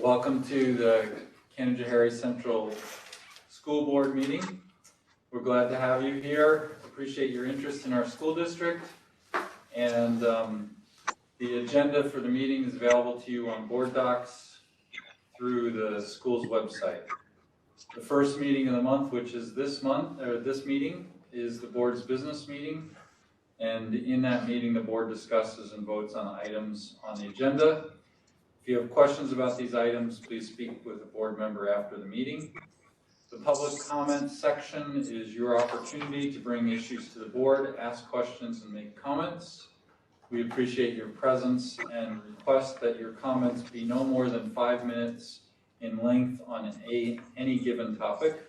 Welcome to the Canajoharie Central School Board meeting. We're glad to have you here. Appreciate your interest in our school district. And the agenda for the meeting is available to you on board docs through the school's website. The first meeting of the month, which is this meeting, is the board's business meeting. And in that meeting, the board discusses and votes on items on the agenda. If you have questions about these items, please speak with a board member after the meeting. The public comment section is your opportunity to bring issues to the board, ask questions, and make comments. We appreciate your presence and request that your comments be no more than 5 minutes in length on any given topic.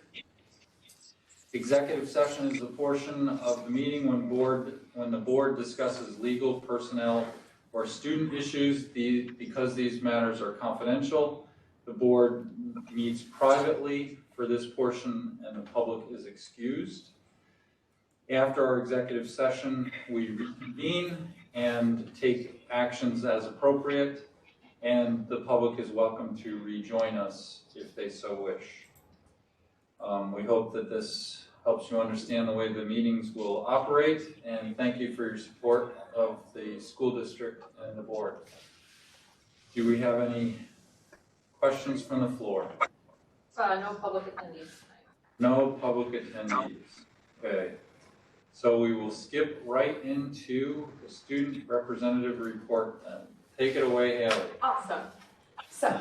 Executive session is the portion of the meeting when the board discusses legal, personnel, or student issues. Because these matters are confidential, the board meets privately for this portion and the public is excused. After our executive session, we reconvene and take actions as appropriate, and the public is welcome to rejoin us if they so wish. We hope that this helps you understand the way the meetings will operate, and thank you for your support of the school district and the board. Do we have any questions from the floor? No public attendees tonight. No public attendees. Okay. So we will skip right into the student representative report then. Take it away, Haley. Awesome. So,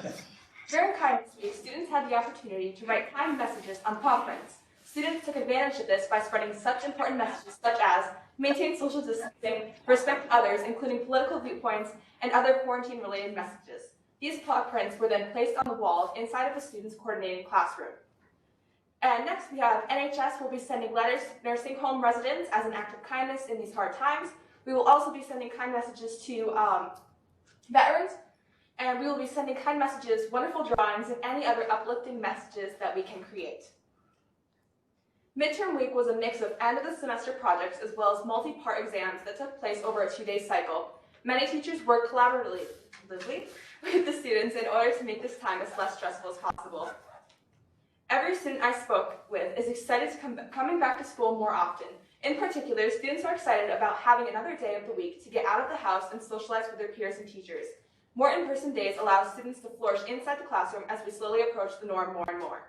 during Kindness Week, students had the opportunity to write kind messages on paw prints. Students took advantage of this by spreading such important messages such as maintain social distancing, respect others, including political viewpoints, and other quarantine-related messages. These paw prints were then placed on the walls inside of the students' coordinating classroom. And next we have NHS will be sending letters to nursing home residents as an act of kindness in these hard times. We will also be sending kind messages to veterans, and we will be sending kind messages, wonderful drawings, and any other uplifting messages that we can create. Midterm week was a mix of end of the semester projects as well as multi-part exams that took place over a 2-day cycle. Many teachers worked collaboratively with the students in order to make this time as less stressful as possible. Every student I spoke with is excited to coming back to school more often. In particular, students are excited about having another day of the week to get out of the house and socialize with their peers and teachers. More in-person days allow students to flourish inside the classroom as we slowly approach the norm more and more.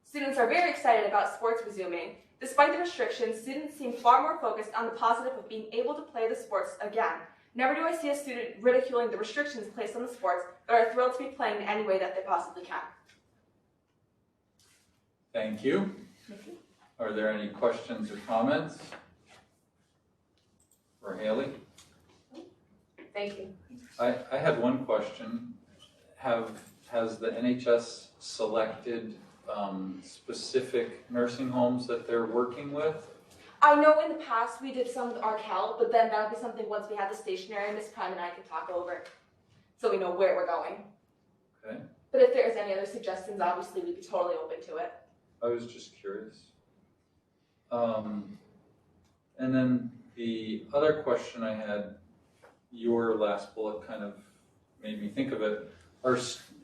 Students are very excited about sports resuming. Despite the restrictions, students seem far more focused on the positive of being able to play the sports again. Never do I see a student ridiculing the restrictions placed on the sports, but are thrilled to be playing in any way that they possibly can. Thank you. Are there any questions or comments for Haley? Thank you. I had one question. Has the NHS selected specific nursing homes that they're working with? I know in the past we did some with Arkell, but then that'll be something once we have the stationery, Miss Prime and I can talk over, so we know where we're going. Okay. But if there's any other suggestions, obviously we'd be totally open to it. I was just curious. And then the other question I had, your last bullet kind of made me think of it.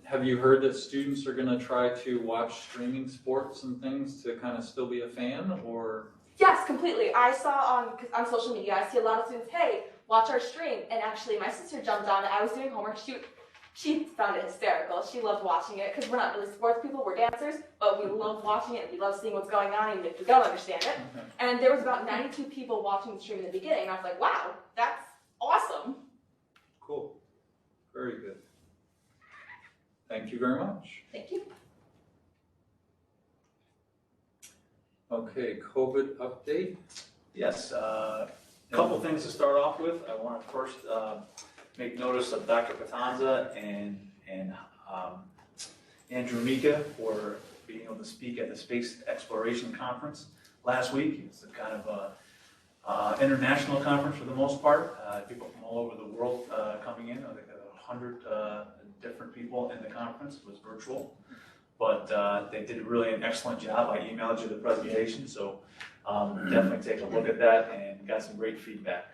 Have you heard that students are going to try to watch streaming sports and things to kind of still be a fan, or? Yes, completely. I saw on social media, I see a lot of students, hey, watch our stream. And actually, my sister jumped on it. I was doing homework. She found it hysterical. She loved watching it because we're not really sports people, we're dancers, but we love watching it. We love seeing what's going on, even if we don't understand it. Okay. And there was about 92 people watching the stream in the beginning. And I was like, wow, that's awesome. Cool. Very good. Thank you very much. Thank you. Okay, COVID update. Yes, a couple things to start off with. I want to first make notice of Dr. Patanza and Andrew Mika for being able to speak at the Space Exploration Conference last week. It's a kind of a international conference for the most part. People from all over the world coming in. I think 100 different people in the conference. It was virtual. But they did really an excellent job. I emailed you the presentation, so definitely take a look at that and got some great feedback.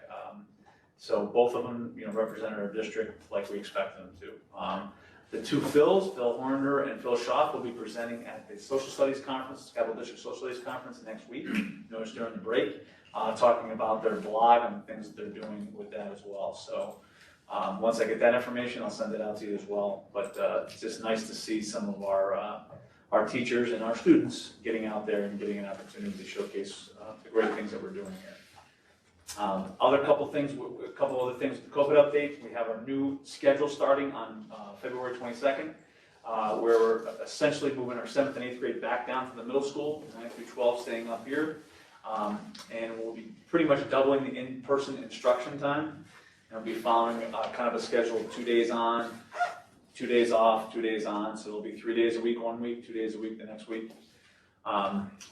So both of them, represented our district like we expect them to. The two Phils, Phil Horner and Phil Schaaf, will be presenting at the Social Studies Conference, Capital District Social Studies Conference next week, notice during the break, talking about their blog and things that they're doing with that as well. So once I get that information, I'll send it out to you as well. But it's just nice to see some of our teachers and our students getting out there and getting an opportunity to showcase the great things that we're doing here. A couple other things, the COVID update. We have our new schedule starting on February 22nd, where we're essentially moving our 7th and 8th grade back down to the middle school, 9th through 12 staying up here. And we'll be pretty much doubling the in-person instruction time. And we'll be following kind of a schedule of 2 days on, 2 days off, 2 days on. So it'll be 3 days a week, 1 week, 2 days a week the next week.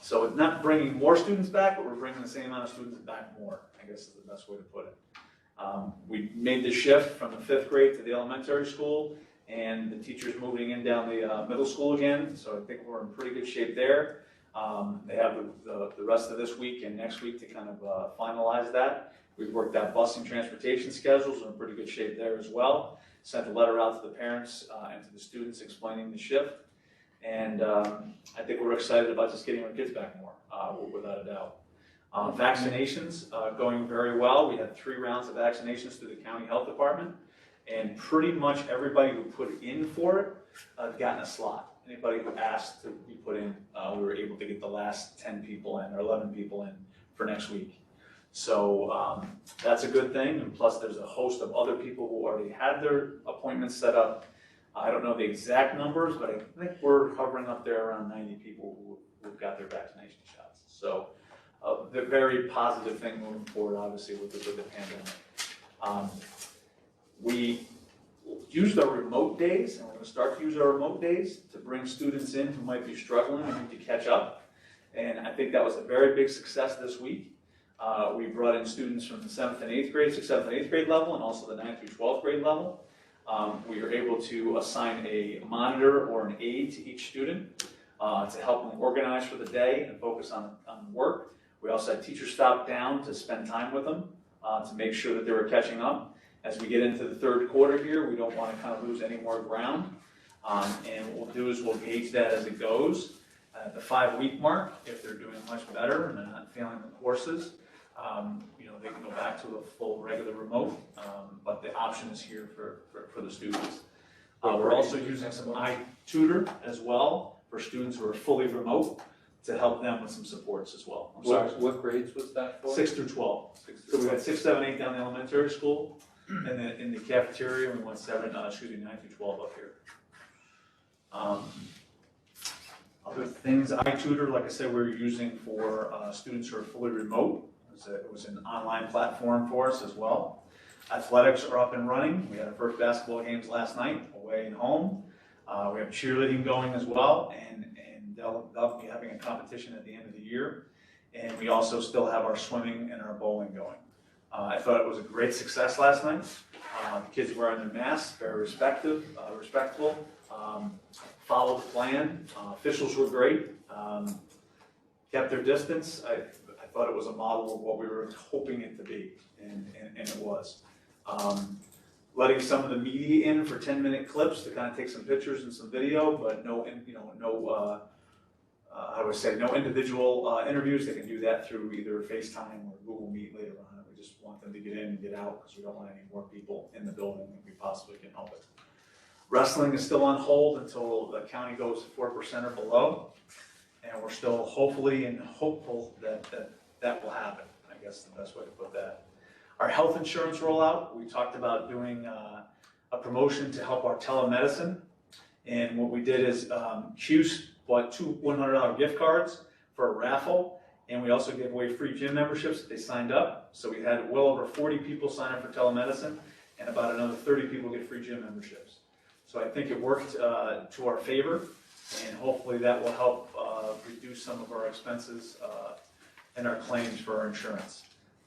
So it's not bringing more students back, but we're bringing the same amount of students back more, I guess is the best way to put it. We made the shift from the 5th grade to the elementary school, and the teachers moving in down the middle school again, so I think we're in pretty good shape there. They have the rest of this week and next week to kind of finalize that. We've worked out bus and transportation schedules, we're in pretty good shape there as well. Sent a letter out to the parents and to the students explaining the shift. And I think we're excited about just getting our kids back more, without a doubt. Vaccinations going very well. We had 3 rounds of vaccinations through the county health department, and pretty much everybody who put in for it gotten a slot. Anybody who asked to be put in, we were able to get the last 10 people in, or 11 people in for next week. So that's a good thing, and plus there's a host of other people who already had their appointments set up. I don't know the exact numbers, but I think we're hovering up there around 90 people who've got their vaccination shots. So the very positive thing moving forward, obviously, with the pandemic. We used our remote days, and we're going to start to use our remote days to bring students in who might be struggling and need to catch up. And I think that was a very big success this week. We brought in students from the 7th and 8th grade, 6th, 7th, and 8th grade level, and also the 9th through 12th grade level. We were able to assign a monitor or an aide to each student to help them organize for the day and focus on work. We also had teachers stop down to spend time with them to make sure that they were catching up. As we get into the 3rd quarter here, we don't want to kind of lose any more ground. And what we'll do is we'll gauge that as it goes. At the 5-week mark, if they're doing much better and they're not failing the courses, they can go back to a full regular remote, but the option is here for the students. We're also using some iTutor as well for students who are fully remote to help them with some supports as well. What grades was that for? 6 through 12. So we got 6, 7, 8 down the elementary school, and then in the cafeteria we went 9 through 12 up here. Other things, iTutor, like I said, we're using for students who are fully remote. It was an online platform for us as well. Athletics are up and running. We had our first basketball games last night, away and home. We have cheerleading going as well, and they'll be having a competition at the end of the year. And we also still have our swimming and our bowling going. I thought it was a great success last night. The kids were wearing their masks, very respectful, followed the plan. Officials were great, kept their distance. I thought it was a model of what we were hoping it to be, and it was. Letting some of the media in for 10-minute clips to kind of take some pictures and some video, but no individual interviews. They can do that through either FaceTime or Google Meet later on. We just want them to get in and get out because we don't want any more people in the building if we possibly can help it. Wrestling is still on hold until the county goes 4% or below, and we're still hopeful that will happen. I guess the best way to put that. Our health insurance rollout, we talked about doing a promotion to help our telemedicine, and what we did is Hughes bought 2 $100 gift cards for a raffle, and we also gave away free gym memberships if they signed up. So we had well over 40 people sign up for telemedicine, and about another 30 people get free gym memberships. So I think it worked to our favor, and hopefully that will help reduce some of our expenses and our claims for our insurance.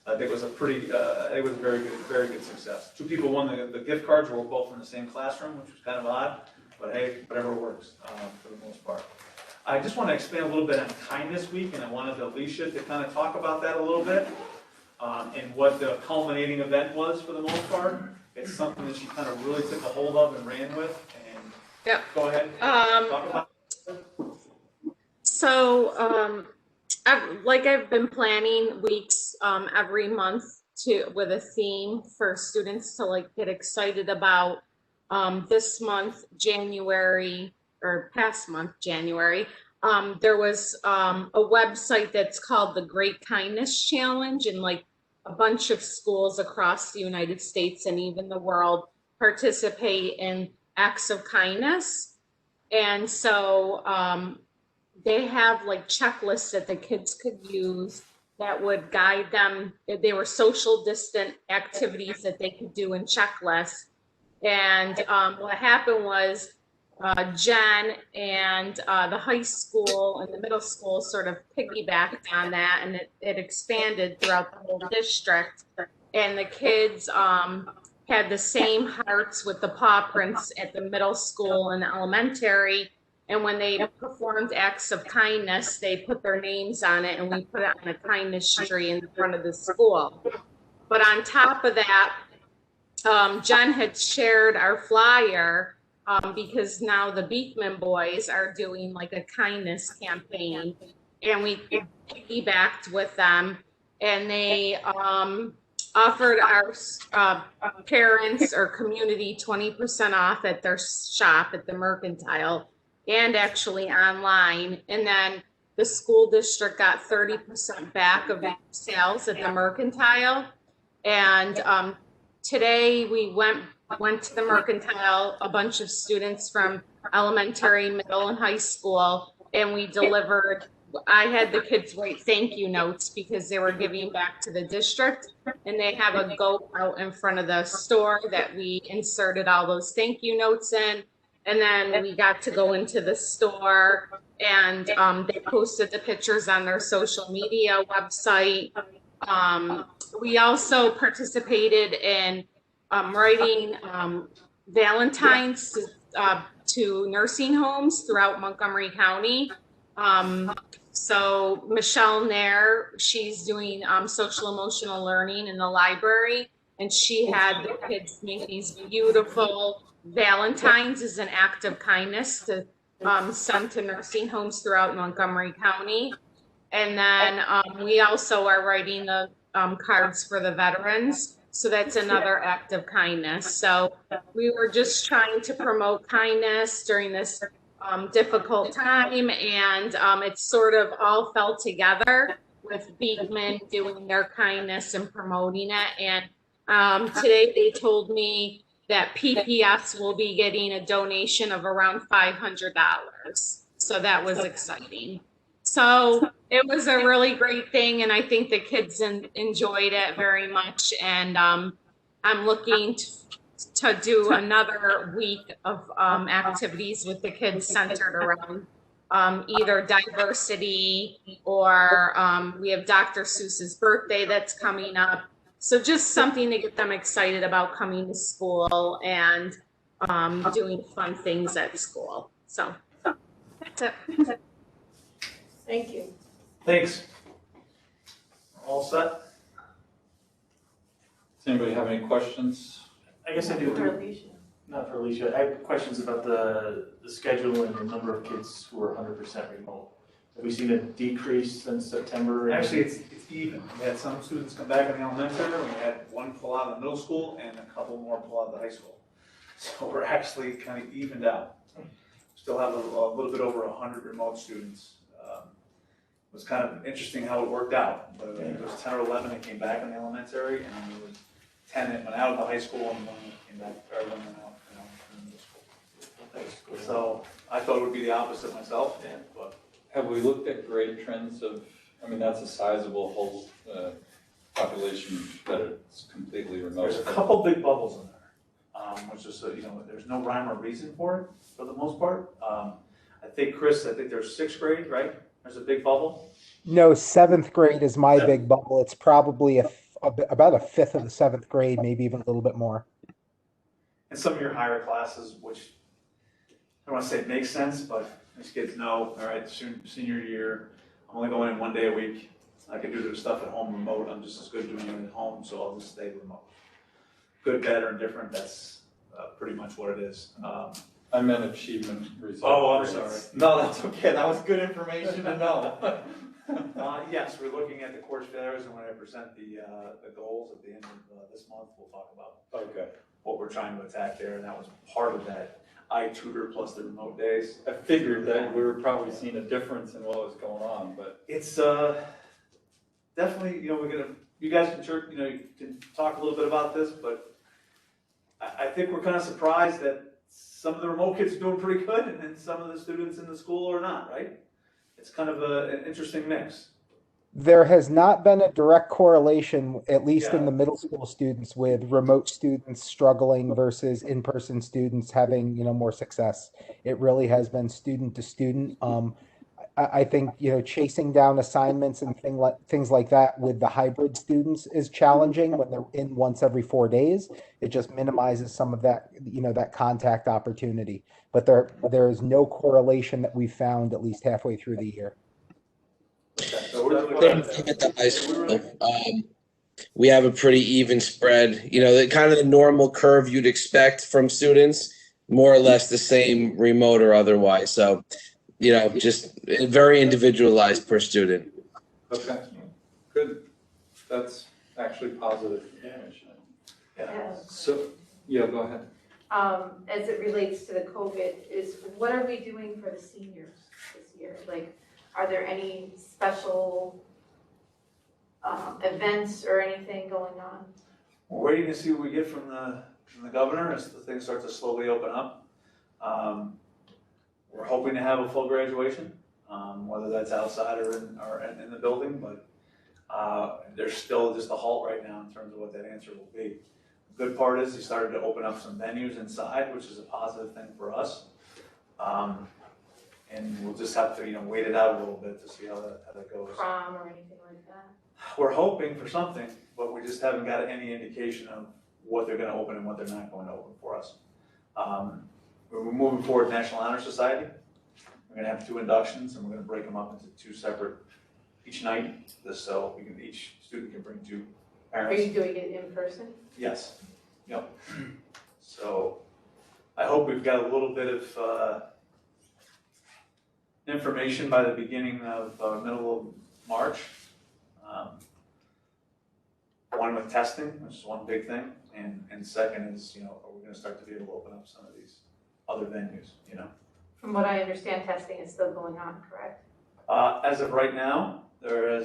I think it was it was a very good success. 2 people won the gift cards. We were both in the same classroom, which was kind of odd, but hey, whatever works for the most part. I just want to expand a little bit on Kindness Week, and I wanted Alicia to kind of talk about that a little bit. and what the culminating event was for the most part. It's something that she kind of really took a hold of and ran with. And Yep. go ahead and talk about it. So, I've been planning weeks every month with a theme for students to like get excited about. This month, January, or past month, January, there was a website that's called the Great Kindness Challenge, and like a bunch of schools across the United States and even the world participate in acts of kindness. And so they have like checklists that the kids could use that would guide them. They were social distant activities that they could do in checklists. And what happened was Jen and the high school and the middle school sort of piggybacked on that, and it expanded throughout the whole district. And the kids had the same hearts with the paw prints at the middle school and the elementary. And when they performed acts of kindness, they put their names on it, and we put it on a kindness tree in front of the school. But on top of that, Jen had shared our flyer because now the Beekman boys are doing like a kindness campaign, and we piggybacked with them, and they offered our parents or community 20% off at their shop at the Mercantile and actually online. And then the school district got 30% back of the sales at the Mercantile. And today we went to the Mercantile, a bunch of students from elementary, middle, and high school, and we delivered. I had the kids write thank you notes because they were giving back to the district, and they have a goat out in front of the store that we inserted all those thank you notes in. And then we got to go into the store, and they posted the pictures on their social media website. We also participated in writing Valentines to nursing homes throughout Montgomery County. So Michelle Nair, she's doing social emotional learning in the library, and she had the kids make these beautiful Valentines as an act of kindness to send to nursing homes throughout Montgomery County. And then we also are writing the cards for the veterans. So that's another act of kindness. So we were just trying to promote kindness during this difficult time. And it sort of all fell together with Beekman doing their kindness and promoting it. And today they told me that PPS will be getting a donation of around $500. So that was exciting. So it was a really great thing, and I think the kids enjoyed it very much. And I'm looking to do another week of activities with the kids centered around either diversity or we have Dr. Seuss's birthday that's coming up. So just something to get them excited about coming to school and doing fun things at school. So that's it. Thank you. Thanks. All set? Does anybody have any questions? I guess I do. Not for Alicia. I have questions about the schedule and the number of kids who are 100% remote. Have we seen a decrease since September? Actually, it's even. We had some students come back in the elementary, and we had one pull out of the middle school and a couple more pull out of the high school. So we're actually kind of evened out. Still have a little bit over 100 remote students. It was kind of interesting how it worked out. But I think it was 10 or 11 that came back in the elementary, and then there was 10 that went out of the high school, and one that came back, or one went out, in the middle school. So I thought it would be the opposite myself, but. Have we looked at grade trends of, I mean, that's a sizable whole population that it's completely remote. There's a couple big bubbles in there, which is, there's no rhyme or reason for it, for the most part. I think, Chris, there's 6th grade, right? There's a big bubble. No, 7th grade is my big bubble. It's probably about a fifth of the 7th grade, maybe even a little bit more. And some of your higher classes, which I don't want to say it makes sense, but these kids know, all right, senior year, I'm only going in one day a week. I can do the stuff at home remote, I'm just as good doing it at home, so I'll just stay remote. Good, bad, or indifferent, that's pretty much what it is. I meant achievement results. Oh, I'm sorry. No, that's okay, that was good information to know. Yes, we're looking at the course failures, and when I present the goals at the end of this month, we'll talk about Okay. what we're trying to attack there, and that was part of that iTutor plus the remote days. I figured that we were probably seeing a difference in what was going on, but. It's definitely, you guys can you can talk a little bit about this, but I think we're kind of surprised that some of the remote kids are doing pretty good, and then some of the students in the school are not, right? It's kind of an interesting mix. There has not been a direct correlation, at least in Yeah. the middle school students, with remote students struggling versus in-person students having, more success. It really has been student to student. I think, chasing down assignments and things like that with the hybrid students is challenging when they're in once every 4 days. It just minimizes some of that, that contact opportunity. But there is no correlation that we've found at least halfway through the year. So we're really Same thing at the high school. We have a pretty even spread. The kind of the normal curve you'd expect from students, more or less the same, remote or otherwise. So, just very individualized per student. Okay, good. That's actually positive information. Yeah. So, yeah, go ahead. As it relates to the COVID, what are we doing for the seniors this year? Like, are there any special events or anything going on? We're waiting to see what we get from the governor as the things start to slowly open up. We're hoping to have a full graduation, whether that's outside or in the building, but there's still just a halt right now in terms of what that answer will be. The good part is he started to open up some venues inside, which is a positive thing for us. And we'll just have to, wait it out a little bit to see how that goes. Prom or anything like that? We're hoping for something, but we just haven't got any indication of what they're gonna open and what they're not going to open for us. We're moving forward National Honor Society. We're gonna have 2 inductions, and we're gonna break them up into 2 separate each night, just so each student can bring 2 Are parents. you doing it in person? Yes, yep. So I hope we've got a little bit of information by the beginning of middle of March. One with testing, which is one big thing, and second is, are we gonna start to be able to open up some of these other venues, From what I understand, testing is still going on, correct? As of right now, there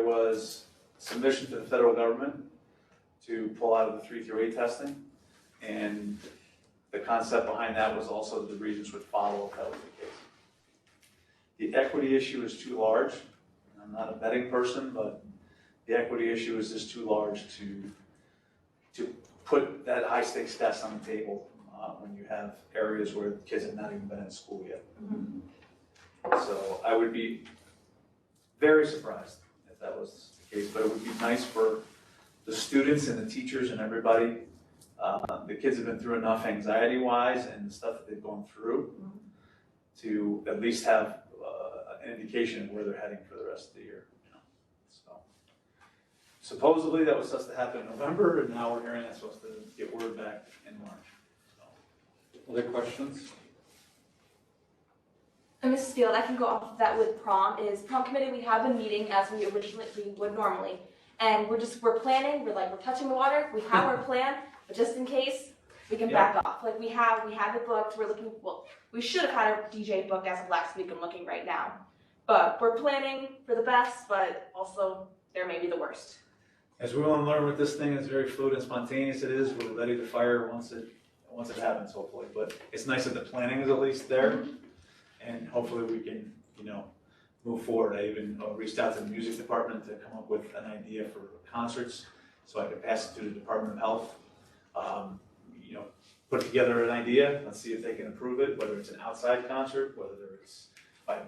was submission to the federal government to pull out of the 3 through 8 testing, and the concept behind that was also that the regions would follow if that was the case. The equity issue is too large. I'm not a betting person, but the equity issue is just too large to put that high stakes test on the table when you have areas where kids have not even been in school yet. So I would be very surprised if that was the case, but it would be nice for the students and the teachers and everybody. The kids have been through enough anxiety-wise and the stuff that they've gone through to at least have an indication of where they're heading for the rest of the year. So supposedly that was supposed to happen in November, and now we're hearing that's supposed to get word back in March. Other questions? And Mrs. Field, I can go off of that with prom. Prom committee, we have been meeting as we would normally. And we're planning, we're touching the water, we have our plan, but just in case, we can back off. We have it booked, we should have had our DJ booked as of last week, I'm looking right now. But we're planning for the best, but also there may be the worst. As we want to learn with this thing, it's very fluid and spontaneous it is. We're ready to fire once it happens, hopefully. But it's nice that the planning is at least there, and hopefully we can, move forward. I even reached out to the music department to come up with an idea for concerts, so I could pass it to the Department of Health. Put together an idea. Let's see if they can approve it. Whether it's an outside concert, whether it's by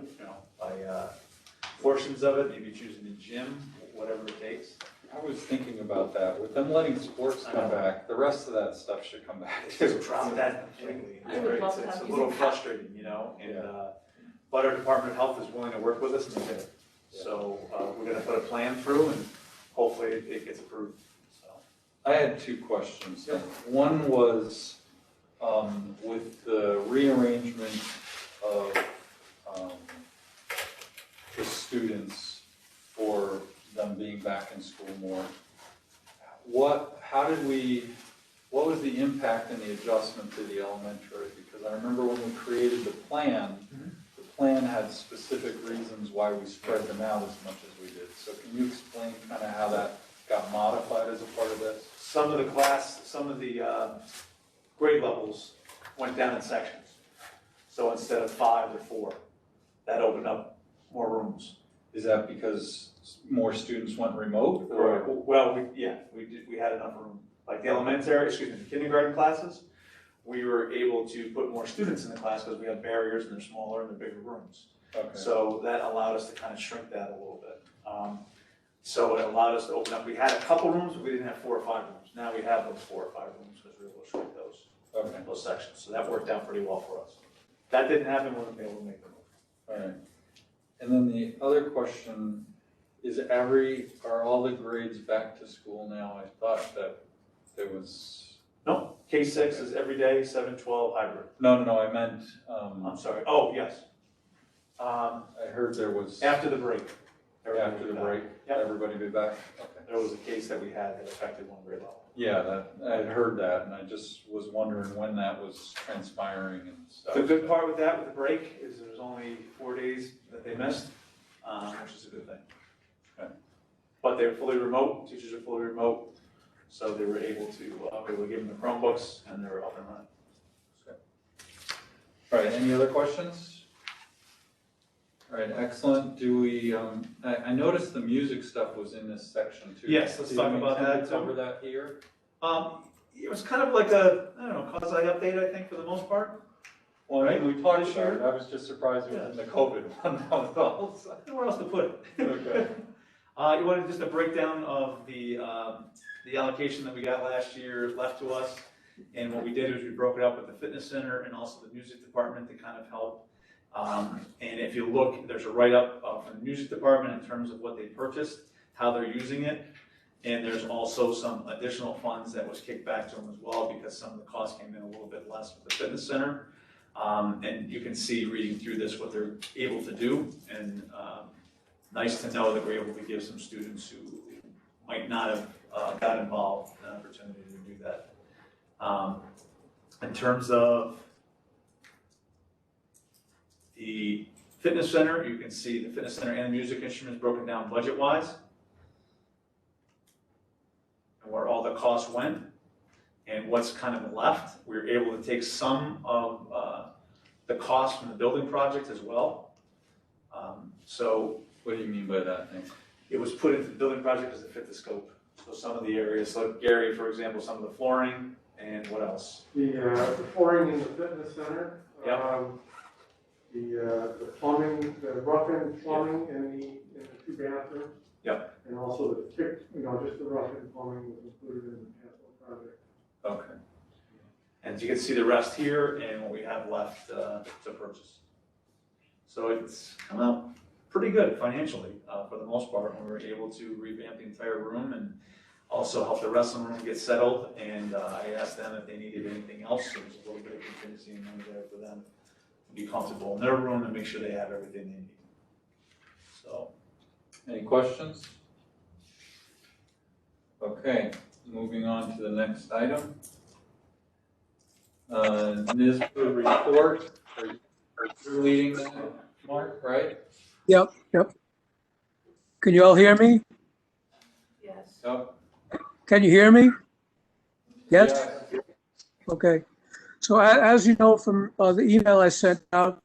portions of it, maybe choosing the gym, whatever it takes. I was thinking about that. With them letting sports come back, the rest of that stuff should come back too. Drop that completely. I would love to It's have a little music. frustrating, but our Department of Health is willing to work with us, and they did. So we're going to put a plan through, and hopefully it gets approved. So. I had two questions. One was with the rearrangement of the students for them being back in school more. What was the impact and the adjustment to the elementary? Because I remember when we created the plan, the plan had specific reasons why we spread them out as much as we did. So can you explain kind of how that got modified as a part of this? Some of the grade levels went down in sections. So instead of 5 to 4, that opened up more rooms. Is that because more students went remote? Or? Well, we had enough room. Like the kindergarten classes, we were able to put more students in the class because we have barriers and they're smaller and they're bigger rooms. Okay. So that allowed us to kind of shrink that a little bit. So it allowed us to open up. We had a couple rooms, but we didn't have 4 or 5 rooms. Now we have those 4 or 5 rooms because we were able to shrink those sections. So that worked out pretty well for us. That didn't happen when we were able to make the move. All right. And then the other question is, are all the grades back to school now? I thought that there was. No, K6 is every day, 7-12 hybrid. No, I meant. I'm sorry. Oh, yes. I heard there was. After the break. After the break, yep. Everybody be back? Okay. There was a case that we had that affected 1 grade level. Yeah, I had heard that, and I just was wondering when that was transpiring and stuff. The good part with that, with the break, is there's only 4 days that they missed, which is a good thing. Okay. But they're fully remote, teachers are fully remote, so they were able to, give them the Chromebooks, and they're up and running. Okay. All right, any other questions? All right, excellent. Do we, I noticed the music stuff was in this section too. Yes, let's talk about that. Cover that here? It was kind of like a, quasi-update, I think, for the most part. Well, Right, we talked this about year? it. I was just surprised it was in the COVID one, that was all. I don't know where else to put it. Okay. You wanted just a breakdown of the allocation that we got last year left to us. And what we did is we broke it up with the fitness center and also the music department to kind of help. And if you look, there's a write-up from the music department in terms of what they purchased, how they're using it. And there's also some additional funds that was kicked back to them as well because some of the costs came in a little bit less with the fitness center. And you can see reading through this what they're able to do. And nice to know that we're able to give some students who might not have got involved an opportunity to do that. In terms of the fitness center, you can see the fitness center and the music instruments broken down budget-wise, and where all the costs went, and what's kind of left. We were able to take some of the costs from the building project as well. So What do you mean by that, Nick? it was put into the building project because it fit the scope. So some of the areas, like Gary, for example, some of the flooring, and what else? The flooring in the fitness center. Yep. The plumbing, the rough-in plumbing in the 2 bathrooms. Yep. And also the just the rough-in plumbing was included in the capital project. Okay. And you can see the rest here and what we have left to purchase. So it's come out pretty good financially for the most part when we were able to revamp the entire room and also help the wrestling room get settled. And I asked them if they needed anything else. So there's a little bit of contingency and money there for them to be comfortable in their room and make sure they have everything they need. So, Any questions? Okay, moving on to the next item. NISBA report. Are you leading that, Mark, right? Yep. Can you all hear me? Yes. Yep. Can you hear me? Yes? Yeah. Okay. So as you know from the email I sent out,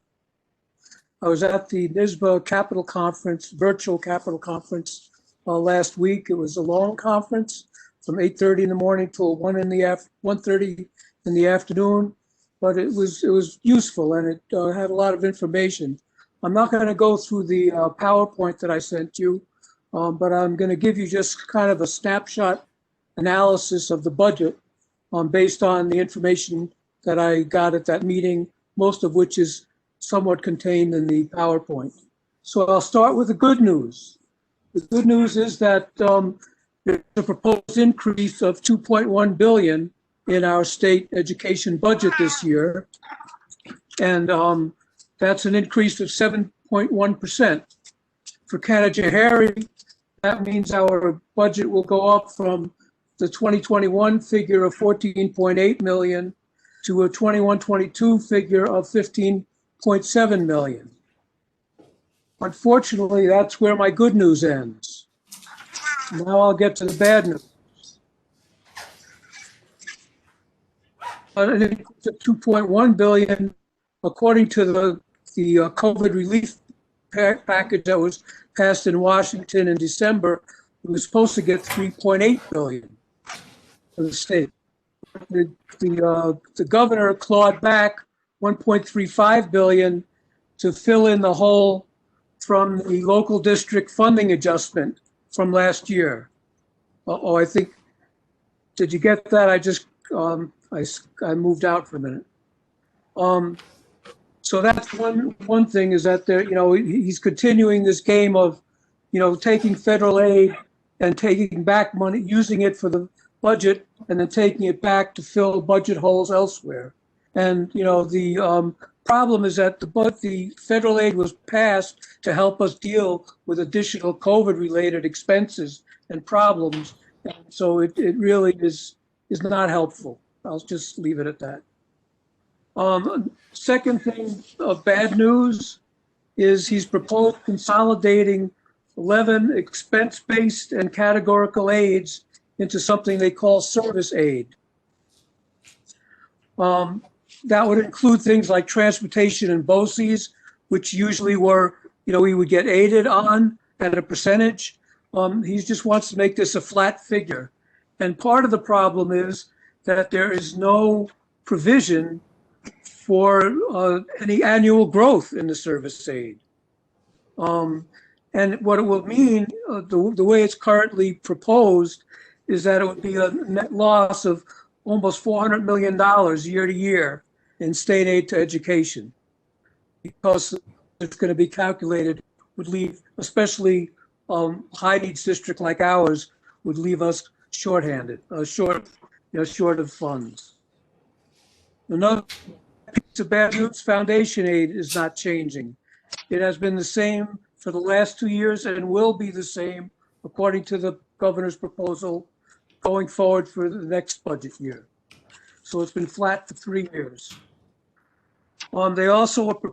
I was at the NISBA Capital Conference, virtual Capital Conference last week. It was a long conference from 8:30 in the morning till 1:30 in the afternoon, but it was useful and it had a lot of information. I'm not going to go through the PowerPoint that I sent you, but I'm going to give you just kind of a snapshot analysis of the budget based on the information that I got at that meeting, most of which is somewhat contained in the PowerPoint. So I'll start with the good news. The good news is that there's a proposed increase of 2.1 billion in our state education budget this year. And that's an increase of 7.1%. For Canajoharie, that means our budget will go up from the 2021 figure of 14.8 million to a 21-22 figure of 15.7 million. Unfortunately, that's where my good news ends. Now I'll get to the bad news. An increase of 2.1 billion, according to the COVID relief package that was passed in Washington in December, we were supposed to get 3.8 billion from the state. The governor clawed back 1.35 billion to fill in the hole from the local district funding adjustment from last year. Oh, I think, did you get that? I just, I moved out for a minute. So that's one thing, is that there, he's continuing this game of, taking federal aid and taking back money, using it for the budget, and then taking it back to fill budget holes elsewhere. And the problem is that the federal aid was passed to help us deal with additional COVID-related expenses and problems. And so it really is not helpful. I'll just leave it at that. Second thing of bad news is he's proposed consolidating 11 expense-based and categorical aids into something they call service aid. That would include things like transportation and BOCES, which usually were, we would get aided on at a percentage. He just wants to make this a flat figure. And part of the problem is that there is no provision for any annual growth in the service aid. And what it will mean, the way it's currently proposed, is that it would be a net loss of almost $400 million year to year in state aid to education, because it's going to be calculated, would leave, especially high needs district like ours, would leave us shorthanded, short of funds. Another piece of bad news, foundation aid is not changing. It has been the same for the last 2 years and will be the same, according to the governor's proposal, going forward for the next budget year. So it's been flat for 3 years.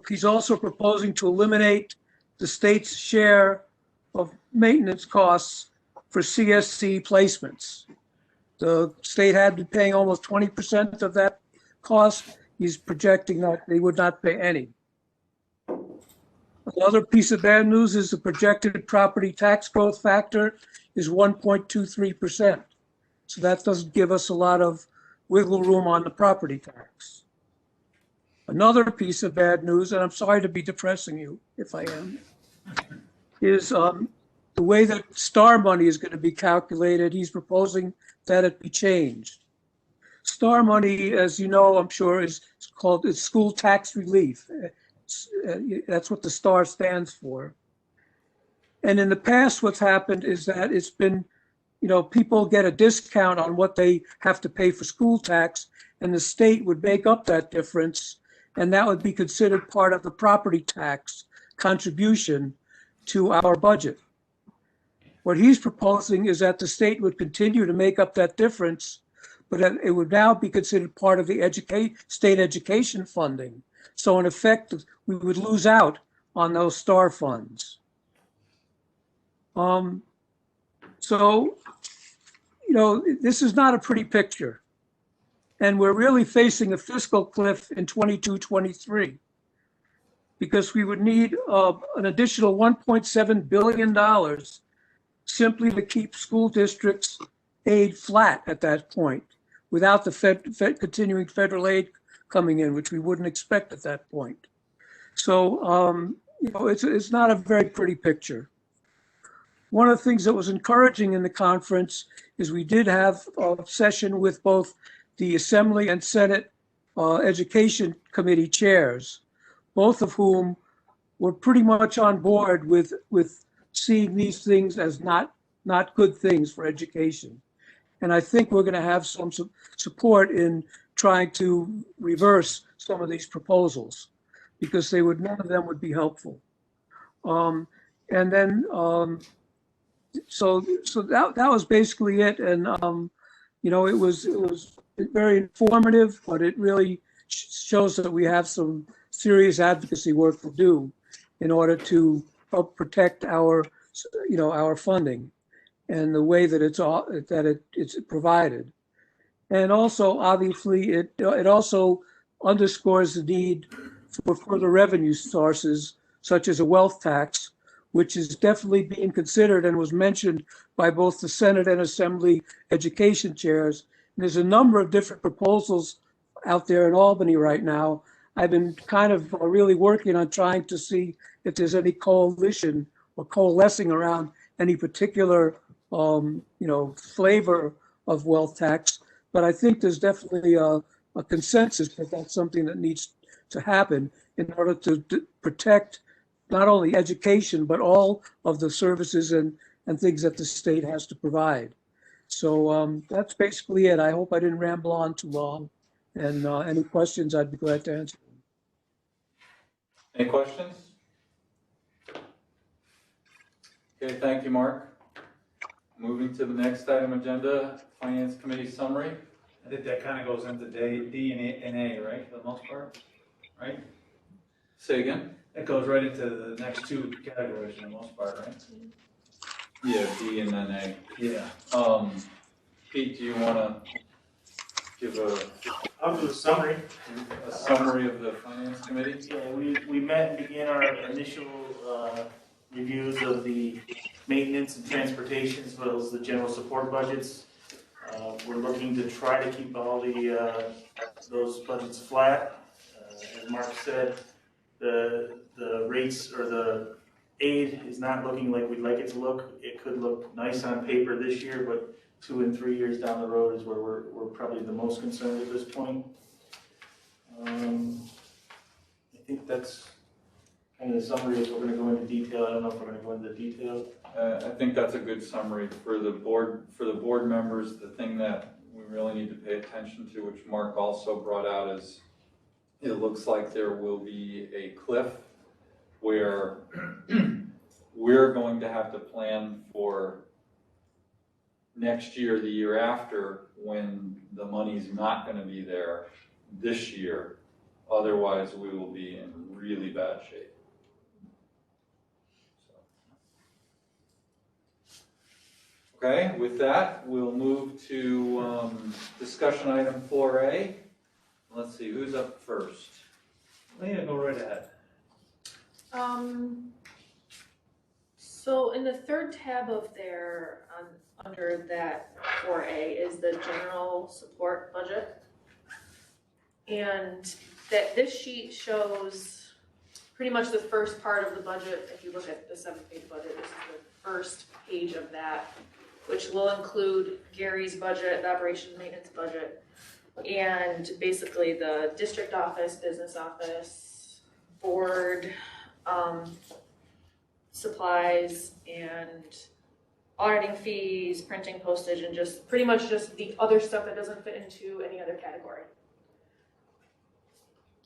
He's also proposing to eliminate the state's share of maintenance costs for CSC placements. The state had been paying almost 20% of that cost. He's projecting that they would not pay any. Another piece of bad news is the projected property tax growth factor is 1.23%. So that doesn't give us a lot of wiggle room on the property tax. Another piece of bad news, and I'm sorry to be depressing you if I am, is the way that STAR money is going to be calculated. He's proposing that it be changed. STAR money, as you know, I'm sure, is called school tax relief. That's what the STAR stands for. And in the past, what's happened is that it's been, people get a discount on what they have to pay for school tax, and the state would make up that difference, and that would be considered part of the property tax contribution to our budget. What he's proposing is that the state would continue to make up that difference, but it would now be considered part of the state education funding. So in effect, we would lose out on those STAR funds. So, this is not a pretty picture. And we're really facing a fiscal cliff in 22-23, because we would need an additional $1.7 billion simply to keep school districts' aid flat at that point, without the continuing federal aid coming in, which we wouldn't expect at that point. So, it's not a very pretty picture. One of the things that was encouraging in the conference is we did have a session with both the Assembly and Senate Education Committee chairs, both of whom we're pretty much on board with seeing these things as not good things for education. And I think we're going to have some support in trying to reverse some of these proposals, because none of them would be helpful. And then, so that was basically it. And, it was very informative, but it really shows that we have some serious advocacy work to do in order to help protect our funding and the way that it's provided. And also, obviously, it also underscores the need for further revenue sources, such as a wealth tax, which is definitely being considered and was mentioned by both the Senate and Assembly education chairs. And there's a number of different proposals out there in Albany right now. I've been kind of really working on trying to see if there's any coalition or coalescing around any particular, flavor of wealth tax. But I think there's definitely a consensus that that's something that needs to happen in order to protect not only education, but all of the services and things that the state has to provide. So that's basically it. I hope I didn't ramble on too long. And any questions, I'd be glad to answer. Any questions? Okay, thank you, Mark. Moving to the next item agenda, Finance Committee summary. I think that kind of goes into D and A, right, for the most part, right? Say again? It goes right into the next two categories for the most part, right? Yeah, D and then A. Yeah. Pete, do you want to give I'll do a summary. a summary of the Finance Committee? Yeah, we met and began our initial reviews of the maintenance and transportation as well as the general support budgets. We're looking to try to keep all those budgets flat. As Mark said, the rates or the aid is not looking like we'd like it to look. It could look nice on paper this year, but 2 and 3 years down the road is where we're probably the most concerned at this point. I think that's kind of the summary. If we're going to go into detail, I don't know if we're going to go into detail. I think that's a good summary for the board. For the board members, the thing that we really need to pay attention to, which Mark also brought out, is it looks like there will be a cliff where we're going to have to plan for next year, the year after, when the money's not going to be there this year. Otherwise, we will be in really bad shape. Okay, with that, we'll move to discussion item 4A. Let's see, who's up first? Lena, go right ahead. So in the third tab of there, under that 4A is the general support budget. And that this sheet shows pretty much the first part of the budget. If you look at the 7-page budget, this is the first page of that, which will include Gary's budget, the operation maintenance budget, and basically the district office, business office, board, supplies, and auditing fees, printing, postage, and just pretty much just the other stuff that doesn't fit into any other category.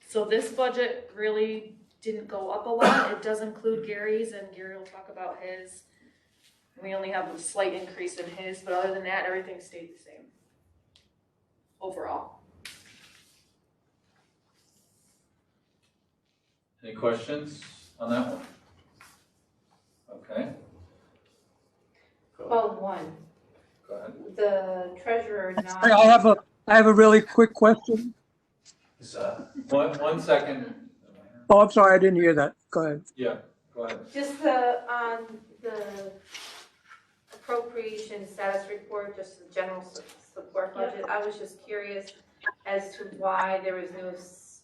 So this budget really didn't go up a lot. It does include Gary's, and Gary will talk about his. We only have a slight increase in his, but other than that, everything stayed the same overall. Any questions on that one? Okay, Well, one, go ahead. the treasurer not. I have a really quick question. One second. Oh, I'm sorry, I didn't hear that. Go ahead. Yeah, go ahead. Just on the appropriation status report, just the general support budget, I was just curious as to why there was no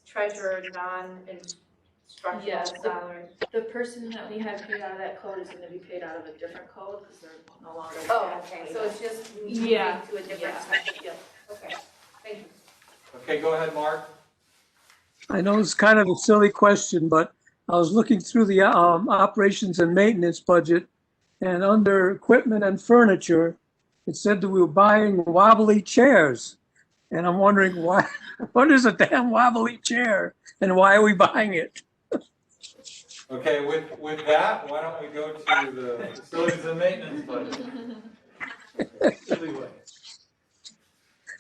treasurer non-instructional salary. The person that we had paid out of that code is going to be paid out of a different code because they're no longer. Oh, okay, so it's just moving Yeah. to a different Yeah. section. Okay, thank you. Okay, go ahead, Mark. I know it's kind of a silly question, but I was looking through the operations and maintenance budget, and under equipment and furniture, it said that we were buying wobbly chairs. And I'm wondering why, what is a damn wobbly chair and why are we buying it? Okay, with that, why don't we go to the facilities and maintenance budget? Silly way.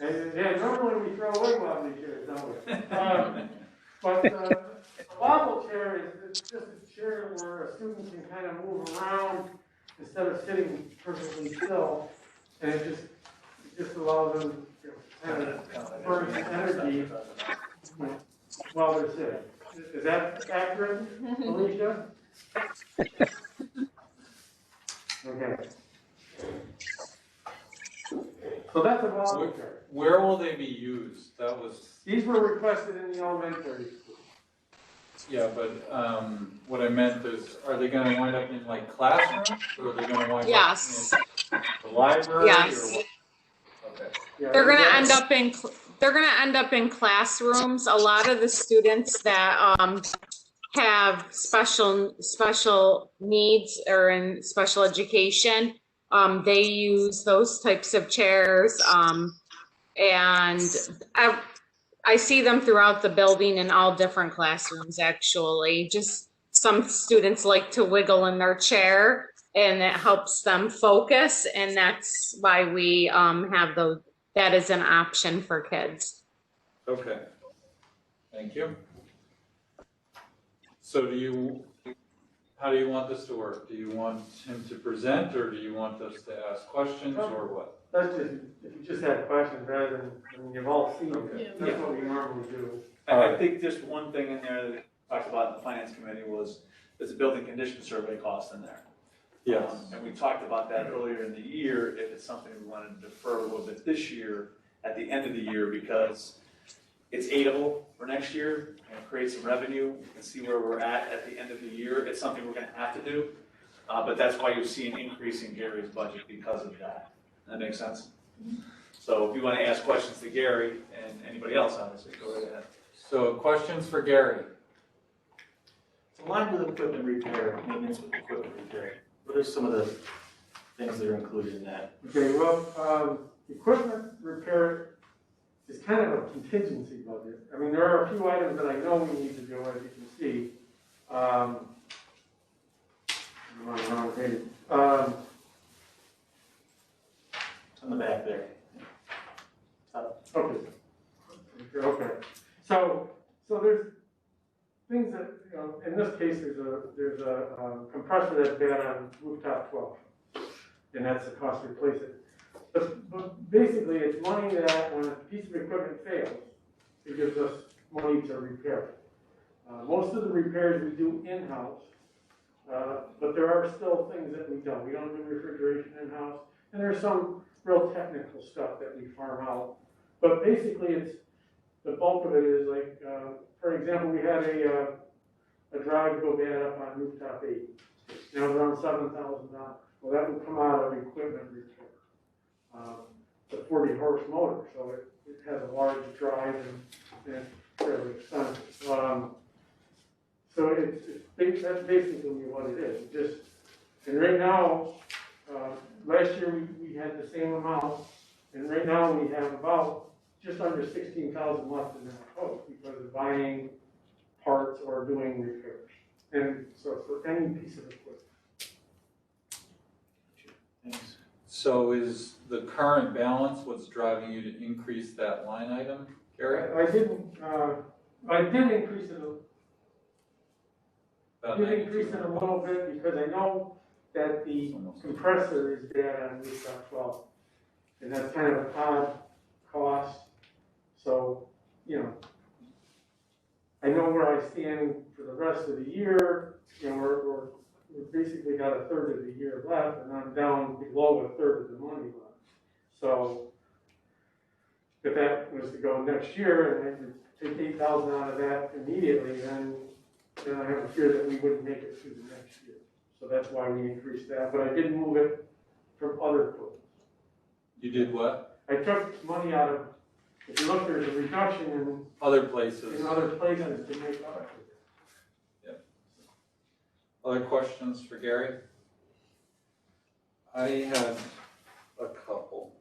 And yeah, normally we throw away wobbly chairs, don't we? But a wobble chair is it's just a chair where a student can kind of move around instead of sitting perfectly still. And it just allows them to kind of burn energy while they're sitting. Is that accurate, Alicia? Okay. So that's a wobble chair. Where will they be used? That was, These were requested in the elementary school. yeah, but what I meant is, are they gonna wind up in like classrooms? Or are they gonna wind Yes. up in the library? Yes. Or what? Okay. Yeah, They're gonna that's- end up in classrooms. A lot of the students that have special needs or in special education, they use those types of chairs. And I see them throughout the building in all different classrooms, actually. Just some students like to wiggle in their chair and it helps them focus. And that's why we have that is an option for kids. Okay. Thank you. So how do you want this to work? Do you want him to present or do you want us to ask questions or what? That's just, if you just have questions rather than, I mean, you've all seen Okay. it. That's what we normally do. I think just one thing in there that we talked about in the finance committee was, there's a building condition survey cost in there. Yes. And we talked about that earlier in the year, if it's something we wanted to defer a little bit this year, at the end of the year, because it's aidable for next year, and create some revenue, you can see where we're at the end of the year, it's something we're gonna have to do. But that's why you see an increase in Gary's budget because of that. That makes sense? So if you wanna ask questions to Gary, and anybody else, obviously, go right ahead. So questions for Gary? It's aligned with equipment repair, maintenance with equipment repair. What are some of the things that are included in that? Okay, well, equipment repair is kind of a contingency budget. I mean, there are a few items that I know we need to do, as you can see. I'm on the wrong page. On the back there. Okay. Okay. So there's things that, you know, in this case, there's a compressor that's bad on rooftop 12, and that's the cost to replace it. But basically, it's money that when a piece of equipment fails, it gives us money to repair it. Most of the repairs we do in-house, but there are still things that we don't. We don't do refrigeration in-house, and there's some real technical stuff that we farm out. But basically, the bulk of it is like, for example, we had a drive go bad up on rooftop 8. Now it's around $7,000. Well, that would come out of equipment repair. It's a 40 horse motor, so it has a large drive and it's fairly expensive. So that's basically what it is. And right now, last year we had the same amount, and right now we have about just under 16,000 left in that quote because of buying parts or doing repairs. And so for any piece of equipment. Thanks. So is the current balance what's driving you to increase that line item, Gary? I did increase it About a little bit because I know that the compressor is bad on rooftop 12. And that's kind of a odd cost. So, you know, I know where I stand for the rest of the year. You know, we've basically got a third of the year left, and I'm down below a third of the money left. So if that was to go next year, and I could take 8,000 out of that immediately, then I have a fear that we wouldn't make it through the next year. So that's why we increased that. But I did move it from other quotes. You did what? I took money out of. If you look, there's a reduction Other places. in other places to make up for it. Yep. Other questions for Gary? I had a couple.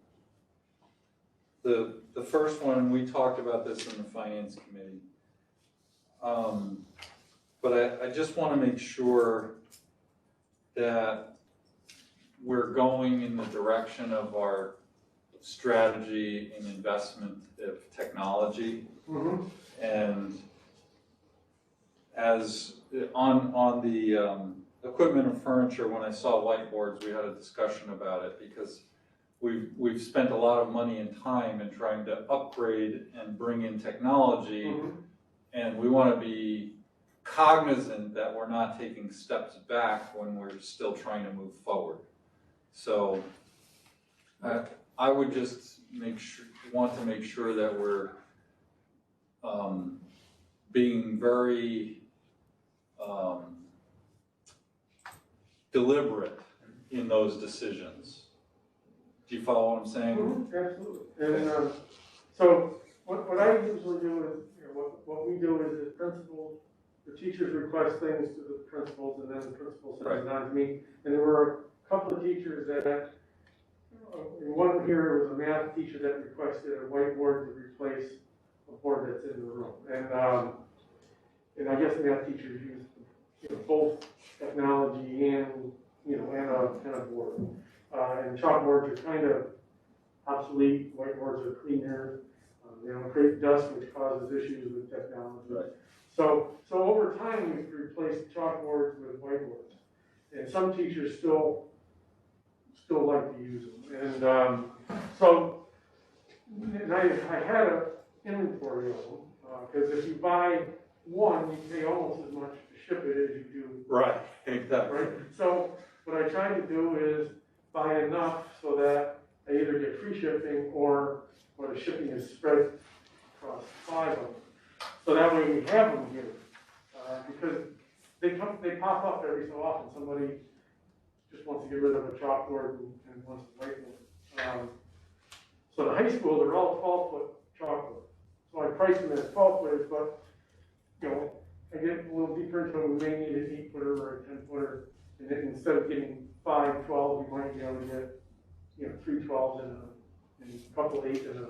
The first one, we talked about this in the finance committee. But I just want to make sure that we're going in the direction of our strategy and investment of technology. Mm-hmm. And as on the equipment and furniture, when I saw whiteboards, we had a discussion about it because we've spent a lot of money and time in trying to upgrade and bring in technology, Mm-hmm. and we want to be cognizant that we're not taking steps back when we're still trying to move forward. So I would just want to make sure that we're being very deliberate in those decisions. Do you follow what I'm saying? Mm-hmm. Absolutely. And so what I usually do is, what we do is the principal, the teachers request things to the principals, and then the principal sends it on to me. And there were a couple of teachers that, in one here was a math teacher that requested a whiteboard to replace a board that's in the room. And I guess math teachers use both technology and a board. And chalkboards are kind of obsolete. Whiteboards are cleaner. They don't create dust, which causes issues with technology. Right. So over time, we've replaced chalkboards with whiteboards, and some teachers still like to use them. And and I had an inventory of them because if you buy one, you pay almost as much to ship it as you do. Right, exactly. Right. So what I try to do is buy enough so that I either get free shipping or the shipping is spread across 5 of them. So that way we have them here. Because they pop up every so often. Somebody just wants to get rid of a chalkboard and wants a whiteboard. So the high school, they're all 12-foot chalkboards. So I price them as 12-footers, but I get a little deeper into them. We may need an 8-footer or a 10-footer. And then instead of getting 5 12s, you might be able to get 3 12s and a couple 8s and a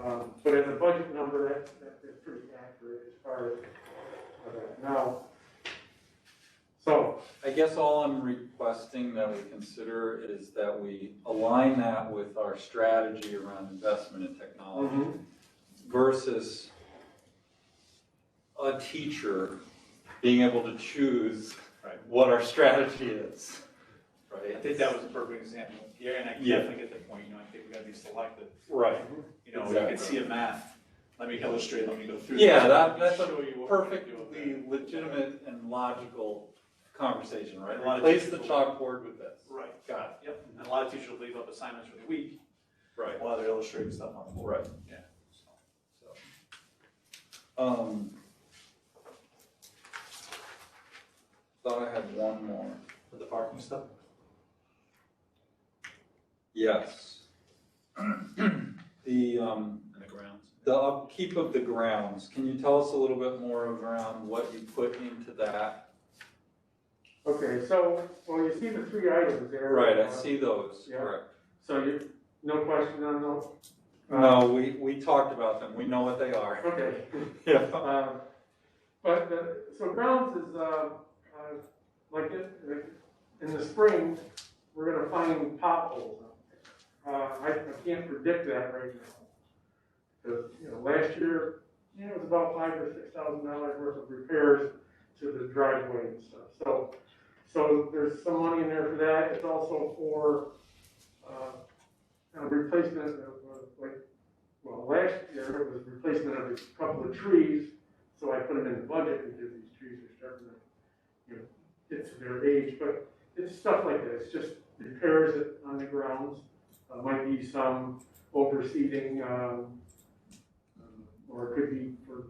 10. But as a budget number, that's pretty accurate as far as that. Now, so I guess all I'm requesting that we consider is that we align that with our strategy around investment in technology versus a teacher being able to choose what our strategy is. Right. I think that was a perfect example. Yeah, and I definitely get the point. I think we got to be selective. Right. You can see a math. Let me illustrate. Let me go through. Yeah, that's show a you what perfectly legitimate and logical conversation, right? A lot of Replace the teachers chalkboard with this. Right. Got it. Yep. And a lot of teachers will leave up assignments for the week Right. while they're illustrating stuff on the board. Right. Yeah. Thought I had one more. For the parking stuff. Yes. The And the grounds. the upkeep of the grounds. Can you tell us a little bit more around what you put into that? okay, so you see the 3 items there. Right, I see those. Yeah. Correct. So no question on those. No, we talked about them. We know what they are. Okay. Yeah. So grounds is like in the spring, we're going to find potholes. I can't predict that right now. Because last year, it was about $5,000 or $6,000 worth of repairs to the driveway and stuff. So there's some money in there for that. It's also for replacement of last year it was replacement of a couple of trees. So I put them in the budget because these trees are starting to get to their age. But it's stuff like that. It's just repairs on the grounds. Might be some overseeding, or it could be for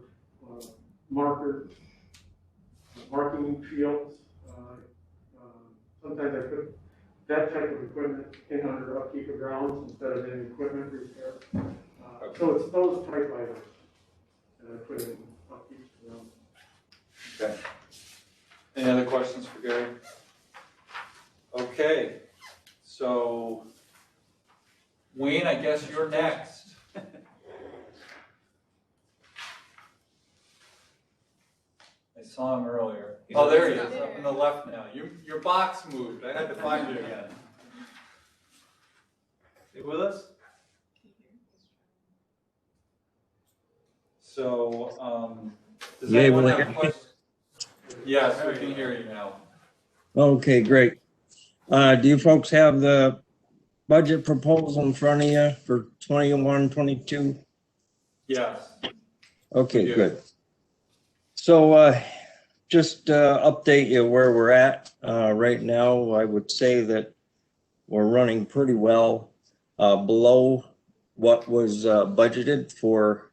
marking fields. Sometimes I put that type of equipment in under upkeep of grounds instead of in equipment repair. So it's those type items that I put in upkeep of grounds. Okay. Any other questions for Gary? Okay, so Wayne, I guess you're next. I saw him earlier. Oh, there he is, up on the left now. Your box moved. I had to find you again. You with us? So, does anyone have questions? Yes, we can hear you now. Okay, great. Do you folks have the budget proposal in front of you for 21, 22? Yes. Okay, Yeah. good. So just update you where we're at right now. I would say that we're running pretty well below what was budgeted for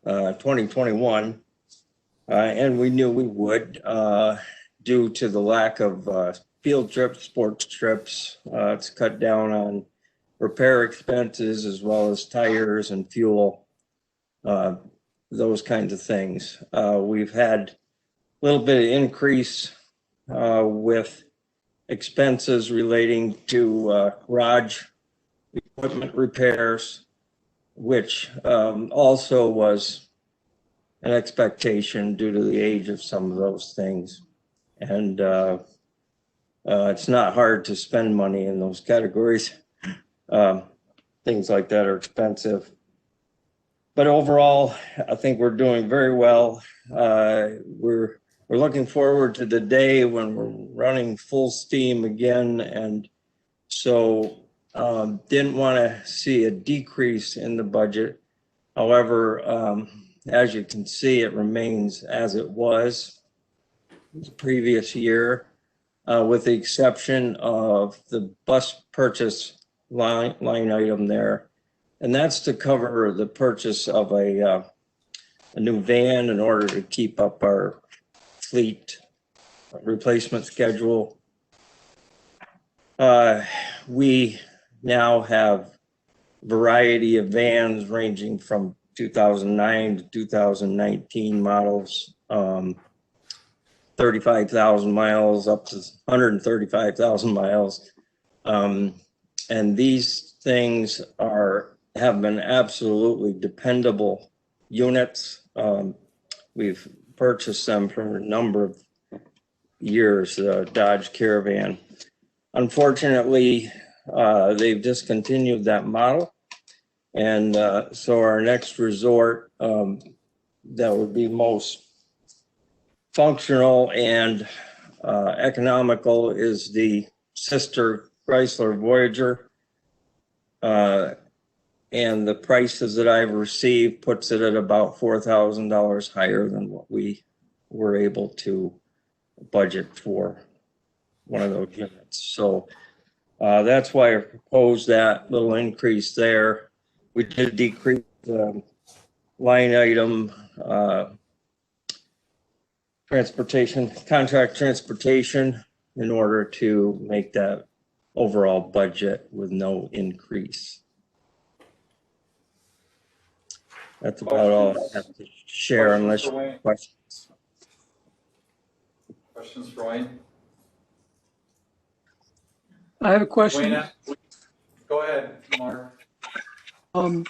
2021. And we knew we would due to the lack of field trips, sports trips. It's cut down on repair expenses as well as tires and fuel, those kinds of things. We've had a little bit of increase with expenses relating to garage equipment repairs, which also was an expectation due to the age of some of those things. And it's not hard to spend money in those categories. Things like that are expensive. But overall, I think we're doing very well. We're looking forward to the day when we're running full steam again. And so didn't want to see a decrease in the budget. However, as you can see, it remains as it was the previous year, with the exception of the bus purchase line item there. And that's to cover the purchase of a new van in order to keep up our fleet replacement schedule. We now have a variety of vans ranging from 2009 to 2019 models, 35,000 miles up to 135,000 miles. And these things have been absolutely dependable units. We've purchased them for a number of years, Dodge Caravan. Unfortunately, they've discontinued that model. And so our next resort that would be most functional and economical is the sister Chrysler Voyager. And the prices that I've received puts it at about $4,000 higher than what we were able to budget for one of those units. So that's why I proposed that little increase there. We did decrease the line item, contract transportation, in order to make that overall budget with no increase. That's about all I have to share, unless you have questions. Questions for Wayne? I have a question. Wayne, go ahead, Mark. I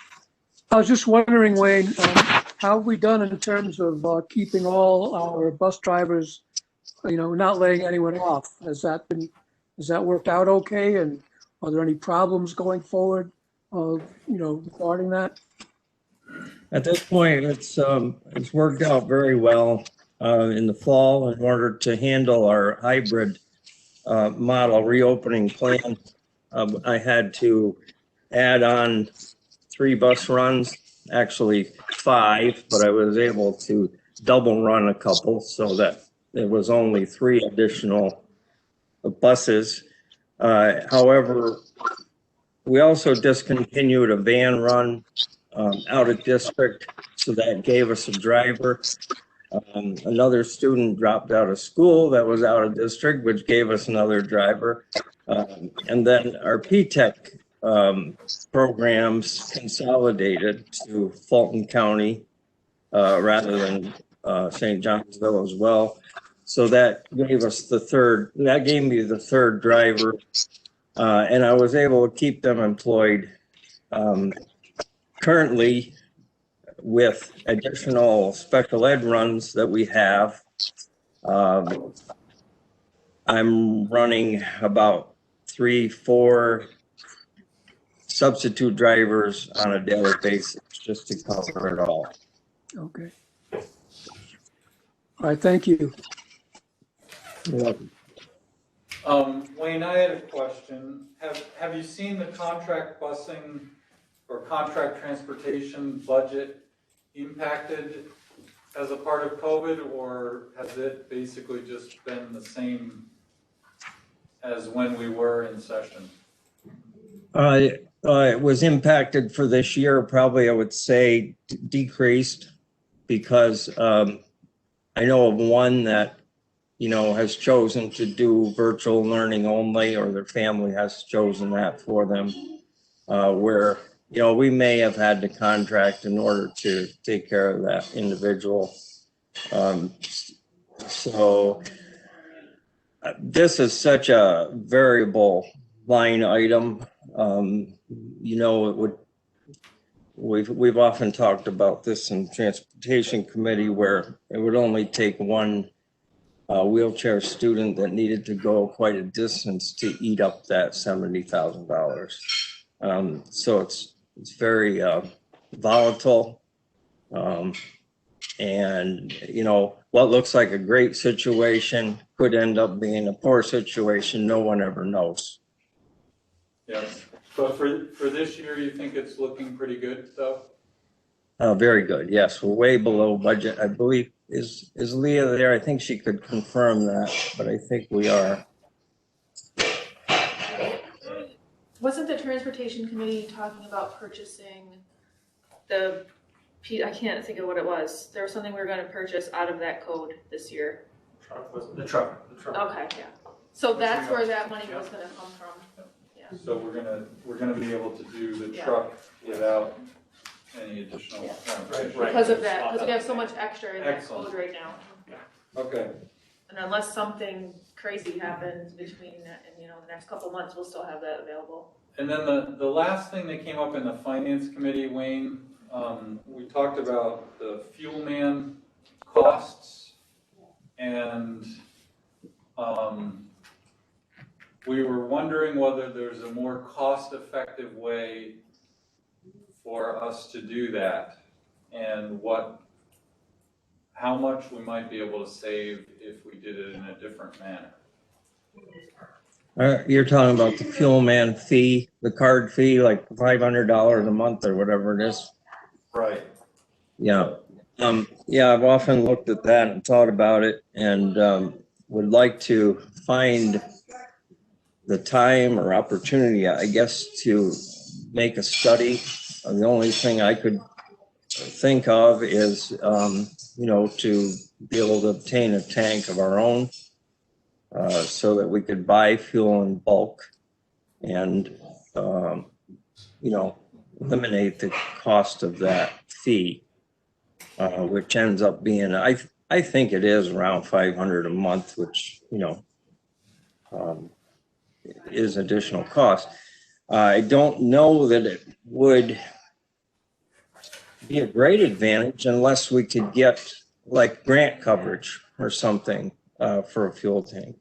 was just wondering, Wayne, how have we done in terms of keeping all our bus drivers, not laying anyone off? Has that worked out okay? And are there any problems going forward, regarding that? At this point, it's worked out very well. In the fall, in order to handle our hybrid model reopening plan, I had to add on 3 bus runs, actually 5, but I was able to double run a couple so that there was only 3 additional buses. However, we also discontinued a van run out of district, so that gave us a driver. Another student dropped out of school that was out of district, which gave us another driver. And then our P-TECH programs consolidated to Fulton County rather than St. Johnsville as well. So that gave me the third driver. And I was able to keep them employed. Currently, with additional special ed runs that we have, I'm running about 3-4 substitute drivers on a daily basis just to cover it all. Okay. All right, thank you. You're welcome. Wayne, I had a question. Have you seen the contract busing or contract transportation budget impacted as a part of COVID, or has it basically just been the same as when we were in session? It was impacted for this year, probably I would say decreased, because I know of one that, you know, has chosen to do virtual learning only, or their family has chosen that for them, where, you know, we may have had to contract in order to take care of that individual. So this is such a variable line item. You know, it would, we've often talked about this in transportation committee, where it would only take one wheelchair student that needed to go quite a distance to eat up that $70,000. So it's very volatile. And, you know, what looks like a great situation could end up being a poor situation. No one ever knows. Yes, but for this year, you think it's looking pretty good, though? Very good. Yes, we're way below budget. I believe, is Leah there? I think she could confirm that, but I think we are. Wasn't the transportation committee talking about purchasing I can't think of what it was. There was something we were gonna purchase out of that code this year. The truck. Okay, yeah. So that's where that money was gonna come from. Yeah. So we're gonna be able to do the Yeah. truck without any additional. Right. Because of that, because we have so much extra in that Excellent. code right now. Okay, And unless something crazy happens between that and, you know, the next couple months, we'll still have that available. and then the last thing that came up in the finance committee, Wayne, we talked about the fuel man costs, and we were wondering whether there's a more cost-effective way for us to do that, and how much we might be able to save if we did it in a different manner. You're talking about the fuel man fee, the card fee, like $500 a month or whatever it is. Right. Yeah. Yeah, I've often looked at that and thought about it, and would like to find the time or opportunity, I guess, to make a study. The only thing I could think of is, you know, to be able to obtain a tank of our own, so that we could buy fuel in bulk and, you know, eliminate the cost of that fee, which ends up being, I think it is around $500 a month, which, you know, is additional cost. I don't know that it would be a great advantage unless we could get like grant coverage or something for a fuel tank.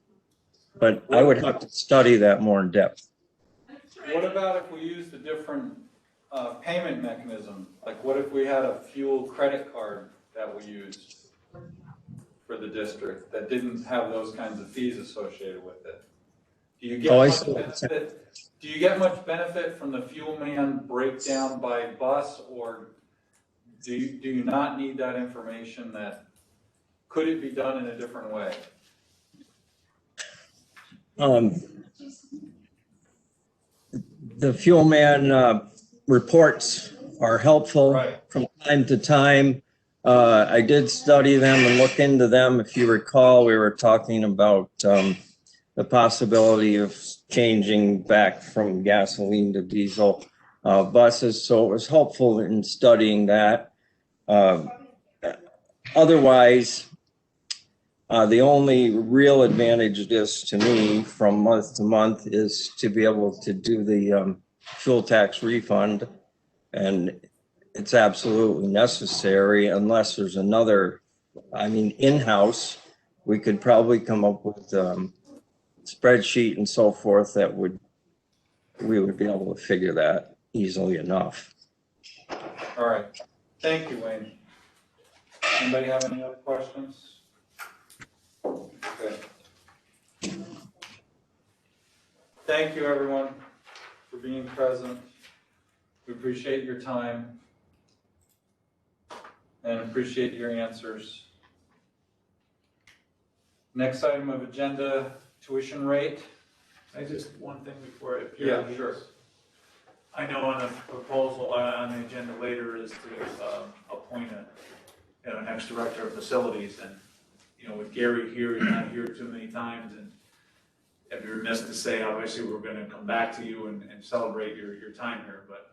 But I would have to study that more in depth. What about if we used a different payment mechanism? Like what if we had a fuel credit card that we used for the district that didn't have those kinds of fees associated with it? Do you get much benefit from the fuel man breakdown by bus, or do you not need that information? That could it be done in a different way? The fuel man reports are helpful from time to time. I did study them and look into them. If you recall, we were talking about the possibility of changing back from gasoline to diesel buses. So it was helpful in studying that. Otherwise, The only real advantage this to me from month to month is to be able to do the fuel tax refund. And it's absolutely necessary unless there's another, I mean, in-house, we could probably come up with spreadsheet and so forth that we would be able to figure that easily enough. All right, thank you, Wayne. Anybody have any other questions? Okay. Thank you, everyone, for being present. We appreciate your time and appreciate your answers. Next item of agenda, tuition rate. One thing before I. Yeah, sure. I know on the proposal, on the agenda later is to appoint an ex-director of facilities, and, you know, with Gary here, he's not here too many times, and I'd be remiss to say, obviously, we're gonna come back to you and celebrate your time here, but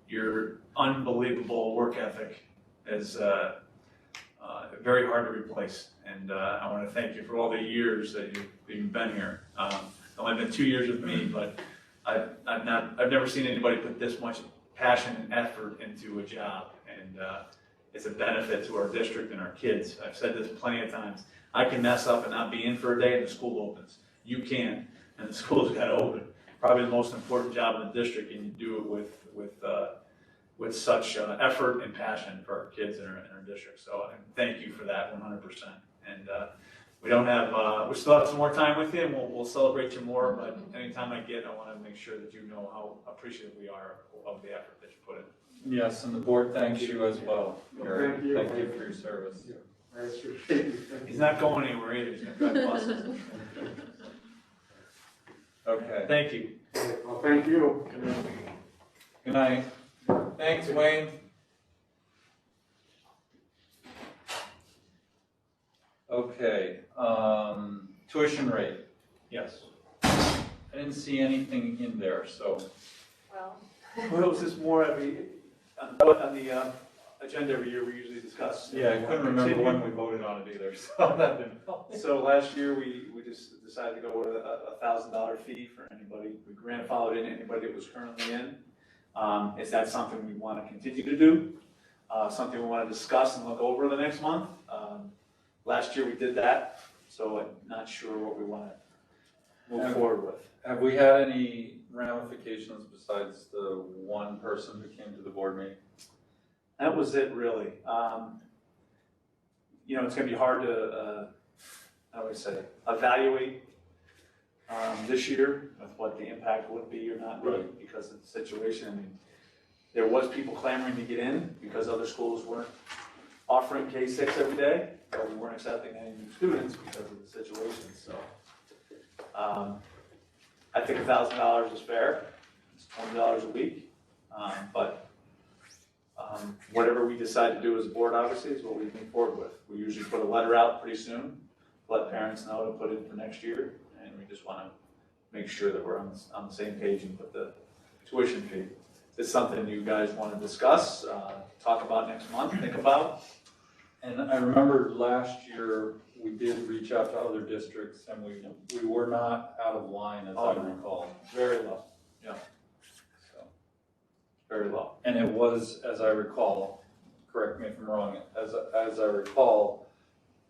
your unbelievable work ethic is very hard to replace, and I wanna thank you for all the years that you've been here. It's only been 2 years with me, but I've never seen anybody put this much passion and effort into a job, and it's a benefit to our district and our kids. I've said this plenty of times. I can mess up and not be in for a day and the school opens. You can, and the school's got to open. Probably the most important job in the district, and you do it with such effort and passion for our kids in our district. So thank you for that 100%. And we still have some more time with you, and we'll celebrate you more, but anytime I want to make sure that you know how appreciative we are of the effort that you put in. Yes, and the board thanks you as well. Gary. Thank you. Thank you for your service. I appreciate it. He's not going anywhere either, he's going to drive buses. Okay. Thank you. Well, thank you. Good night. Thanks, Wayne. Okay, tuition rate. Yes. I didn't see anything in there, so. Well, Well, it was just more on the agenda every year we usually discuss. Yeah, I couldn't remember when we voted on it either, so that didn't help. So last year, we just decided to go with a $1,000 fee for anybody. We grandfathered in anybody that was currently in. Is that something we want to continue to do? Something we want to discuss and look over the next month? Last year we did that, so I'm not sure what we want to move forward with. Have we had any ramifications besides the one person who came to the board meeting? That was it, really. You know, it's going to be hard to, how do I say, evaluate this year with what the impact would be or not really because of the situation. I mean, there was people clamoring to get in because other schools weren't offering K-6 every day, but we weren't accepting any new students because of the situation. So I think $1,000 is fair. It's $20 a week, but whatever we decide to do as a board, obviously, is what we move forward with. We usually put a letter out pretty soon, let parents know to put in for next year, and we just want to make sure that we're on the same page and put the tuition fee. It's something you guys want to discuss, talk about next month, think about. And I remember last year, we did reach out to other districts, and we were not out of line, as I recall. Very low, yeah. So, very low. And it was, as I recall, correct me if I'm wrong, as I recall,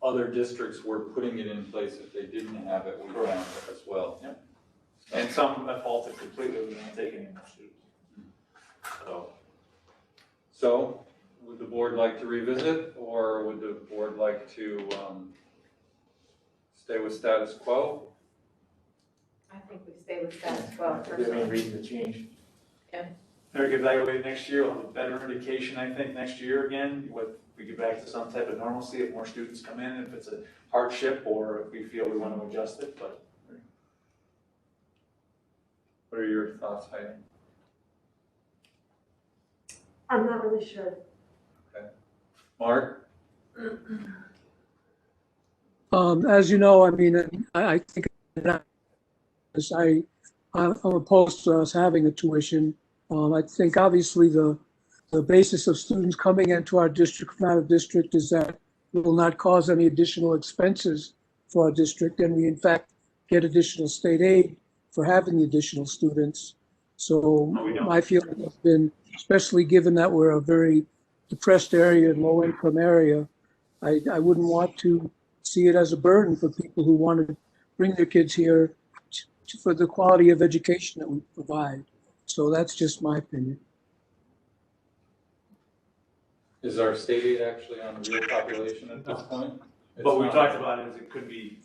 other districts were putting it in place. If they didn't have it, we found it as well. Yep. And some have faulted completely with not taking any more students. So, would the board like to revisit, or would the board like to stay with status quo? I think we stay with status quo There's no personally. reason to change. Maybe evaluate next year, we'll have a better indication, I think, next year again, what we get back to some type of normalcy, if more students come in, if it's a hardship, or if we feel we want to adjust it, but. What are your thoughts, Heidi? I'm not really sure. Mark? As you know, I mean, I think I'm opposed to us having a tuition. I think obviously the basis of students coming into our district from out of district is that will not cause any additional expenses for our district, and we in fact get additional state aid for having the additional students. So No, we don't. my feeling has been, especially given that we're a very depressed area and low income area, I wouldn't want to see it as a burden for people who want to bring their kids here for the quality of education that we provide. So that's just my opinion. Is our state aid actually on the real population at this point? It's What we not. talked about is it could be,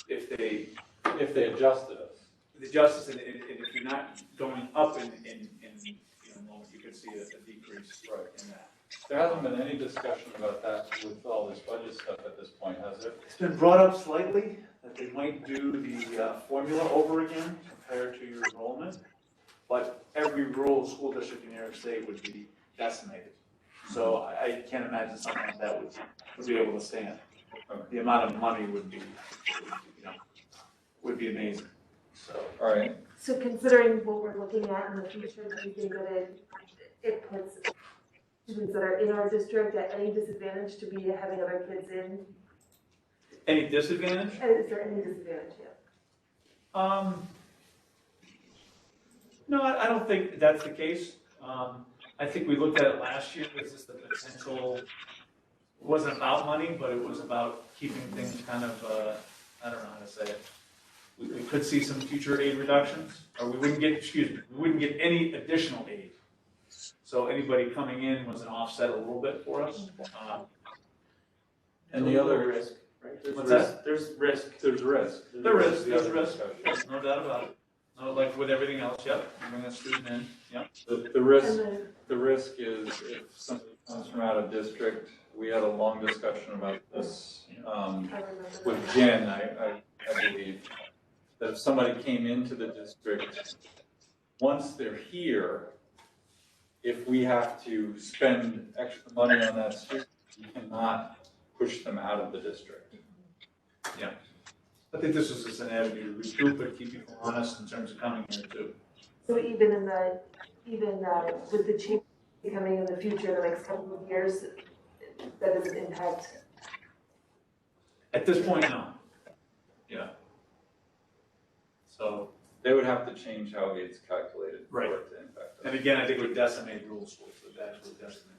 if they adjusted us. the justice, and if you're not going up in enrollment, you could see a decrease in that. There hasn't been any discussion about that with all this budget stuff at this point, has there? It's been brought up slightly that they might do the formula over again compared to your enrollment, but every rural school district in New York State would be decimated. So I can't imagine something like that would be able to stand. The amount of money would be amazing. So, All right, So considering what we're looking at in the future, do you think that it puts students that are in our district at any disadvantage to be having other kids in? any disadvantage? Is there any disadvantage yet? No, I don't think that's the case. I think we looked at it last year, was just the potential, it wasn't about money, but it was about keeping things kind of, I don't know how to say it. We could see some future aid reductions, or we wouldn't get any additional aid. So anybody coming in was an offset a little bit for us. and the other, risk, right? What's that? There's risk. there's risk. There's risk, no doubt about it. No, like with everything else, yep, you bring a student in, yep. The risk is if somebody comes from out of district, we had a long discussion about this, with Jen, I believe, that if somebody came into the district, once they're here, if we have to spend extra money on that student, we cannot push them out of the district. Yeah. I think this is just an avenue to recruit, but keep people honest in terms of coming here too. So even with the change coming in the future, the next couple of years, that doesn't impact? At this point, no. Yeah. So, They would have to change how it's calculated for Right. it to impact us. and again, I think it would decimate rural schools, it would actually decimate.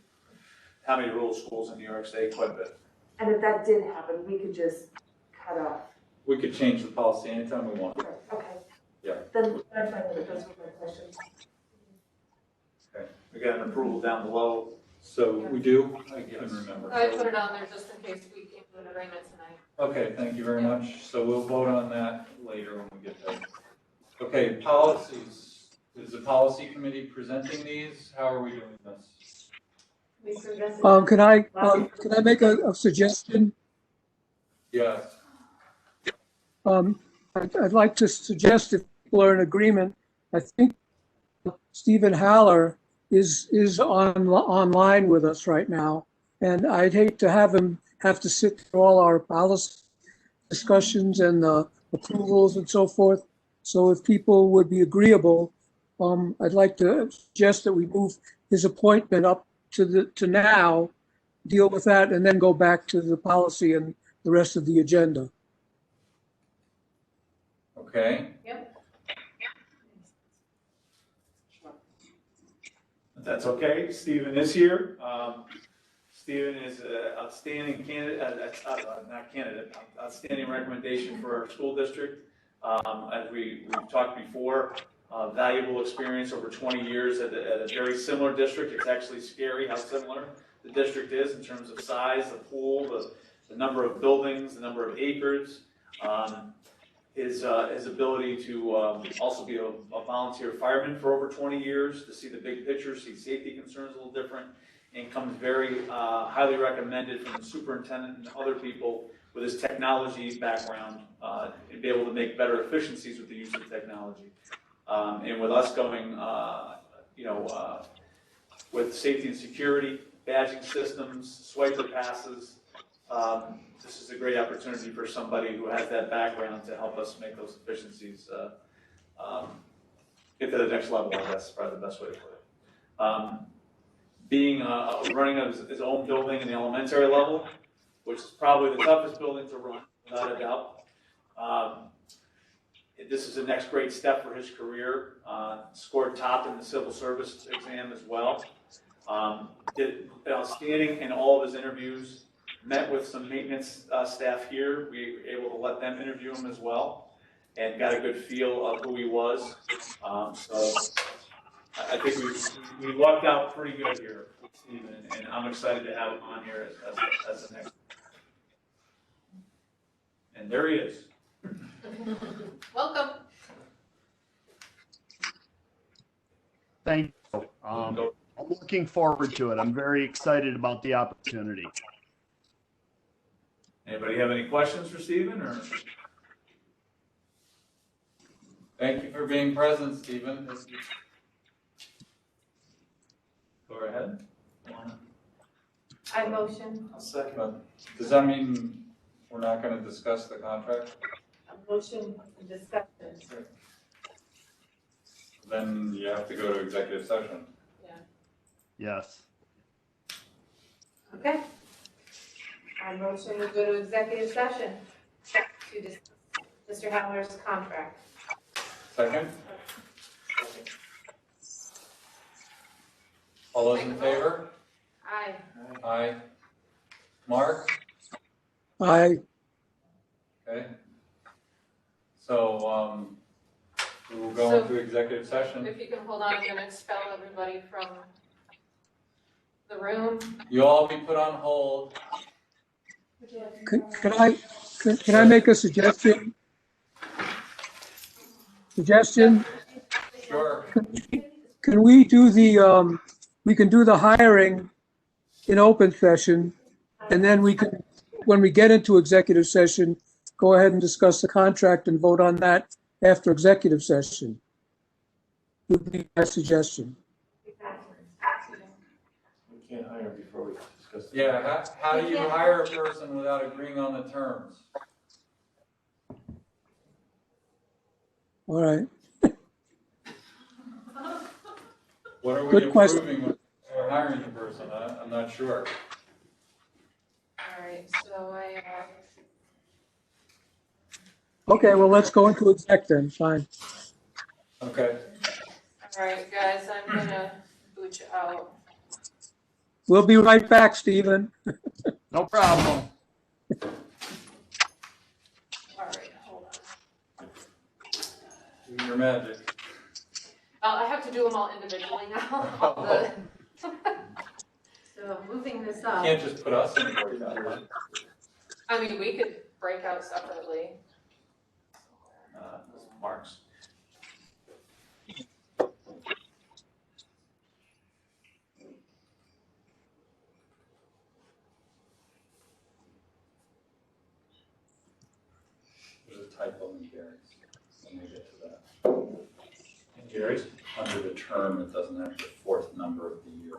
How many rural schools in New York State? Quite a bit. And if that did happen, we could just cut off. We could change the policy anytime we want. Okay. Yeah. Then I'm fine with it, those were my questions. We got an approval down below. So we do? I can't remember. I put it on there just in case we came to an agreement tonight. Okay, thank you very much. So we'll vote on that later when we get there. Okay, policies. Is the policy committee presenting these? How are we doing this? Can I make a suggestion? Yes. I'd like to suggest, if people are in agreement, I think Stephen Haller is online with us right now. And I'd hate to have him have to sit through all our policy discussions and approvals and so forth. So if people would be agreeable, I'd like to suggest that we move his appointment up to now, deal with that, and then go back to the policy and the rest of the agenda. Okay. That's okay. Stephen is here. Stephen is an outstanding candidate, outstanding recommendation for our school district. As we've talked before, valuable experience over 20 years at a very similar district. It's actually scary how similar the district is in terms of size, the pool, the number of buildings, the number of acres. His ability to also be a volunteer fireman for over 20 years, to see the big picture, see safety concerns a little different, and comes very highly recommended from the superintendent and other people with his technology background, and be able to make better efficiencies with the use of technology. And with us going, with safety and security, badging systems, swiper passes, this is a great opportunity for somebody who has that background to help us make those efficiencies get to the next level. I guess is probably the best way to put it. Being running his own building in the elementary level, which is probably the toughest building to run, without a doubt. This is the next great step for his career. Scored top in the civil service exam as well. Did outstanding in all of his interviews. Met with some maintenance staff here. We were able to let them interview him as well, and got a good feel of who he was. So I think we lucked out pretty good here with Stephen, and I'm excited to have him on here as the next. And there he is. Welcome. Thank you. I'm looking forward to it. I'm very excited about the opportunity. Anybody have any questions for Stephen, or? Thank you for being present, Stephen. Go ahead. I motion. I'll second. Does that mean we're not going to discuss the contract? A motion and discussion. Then you have to go to executive session. Yes. Okay. I motion to go to executive session to discuss Mr. Haller's contract. Second? All those in favor? Aye. Aye. Mark? I, Okay. So, we will go into executive session. If you can hold on, I'm gonna expel everybody from the room. You'll all be put on hold. can I make a suggestion? Sure. Can we do we can do the hiring in open session, and then we can, when we get into executive session, go ahead and discuss the contract and vote on that after executive session. Would be my suggestion. We can't hire before we discuss. Yeah, how do you hire a person without agreeing on the terms? All right. What are we Good question. approving when we're hiring the person? I'm not sure. All right, so Okay, well, let's go into exec then, fine. Okay. all right, guys, I'm gonna boot you out. We'll be right back, Stephen. No problem. All right, hold on. Do your magic. I have to do them all individually now. All the- So moving this You up, can't just put us in for that one. I mean, we could break out separately. This is Mark's. There's a typo in Gary's. When we get to that. And Gary's? Under the term, it doesn't have the fourth number of the year.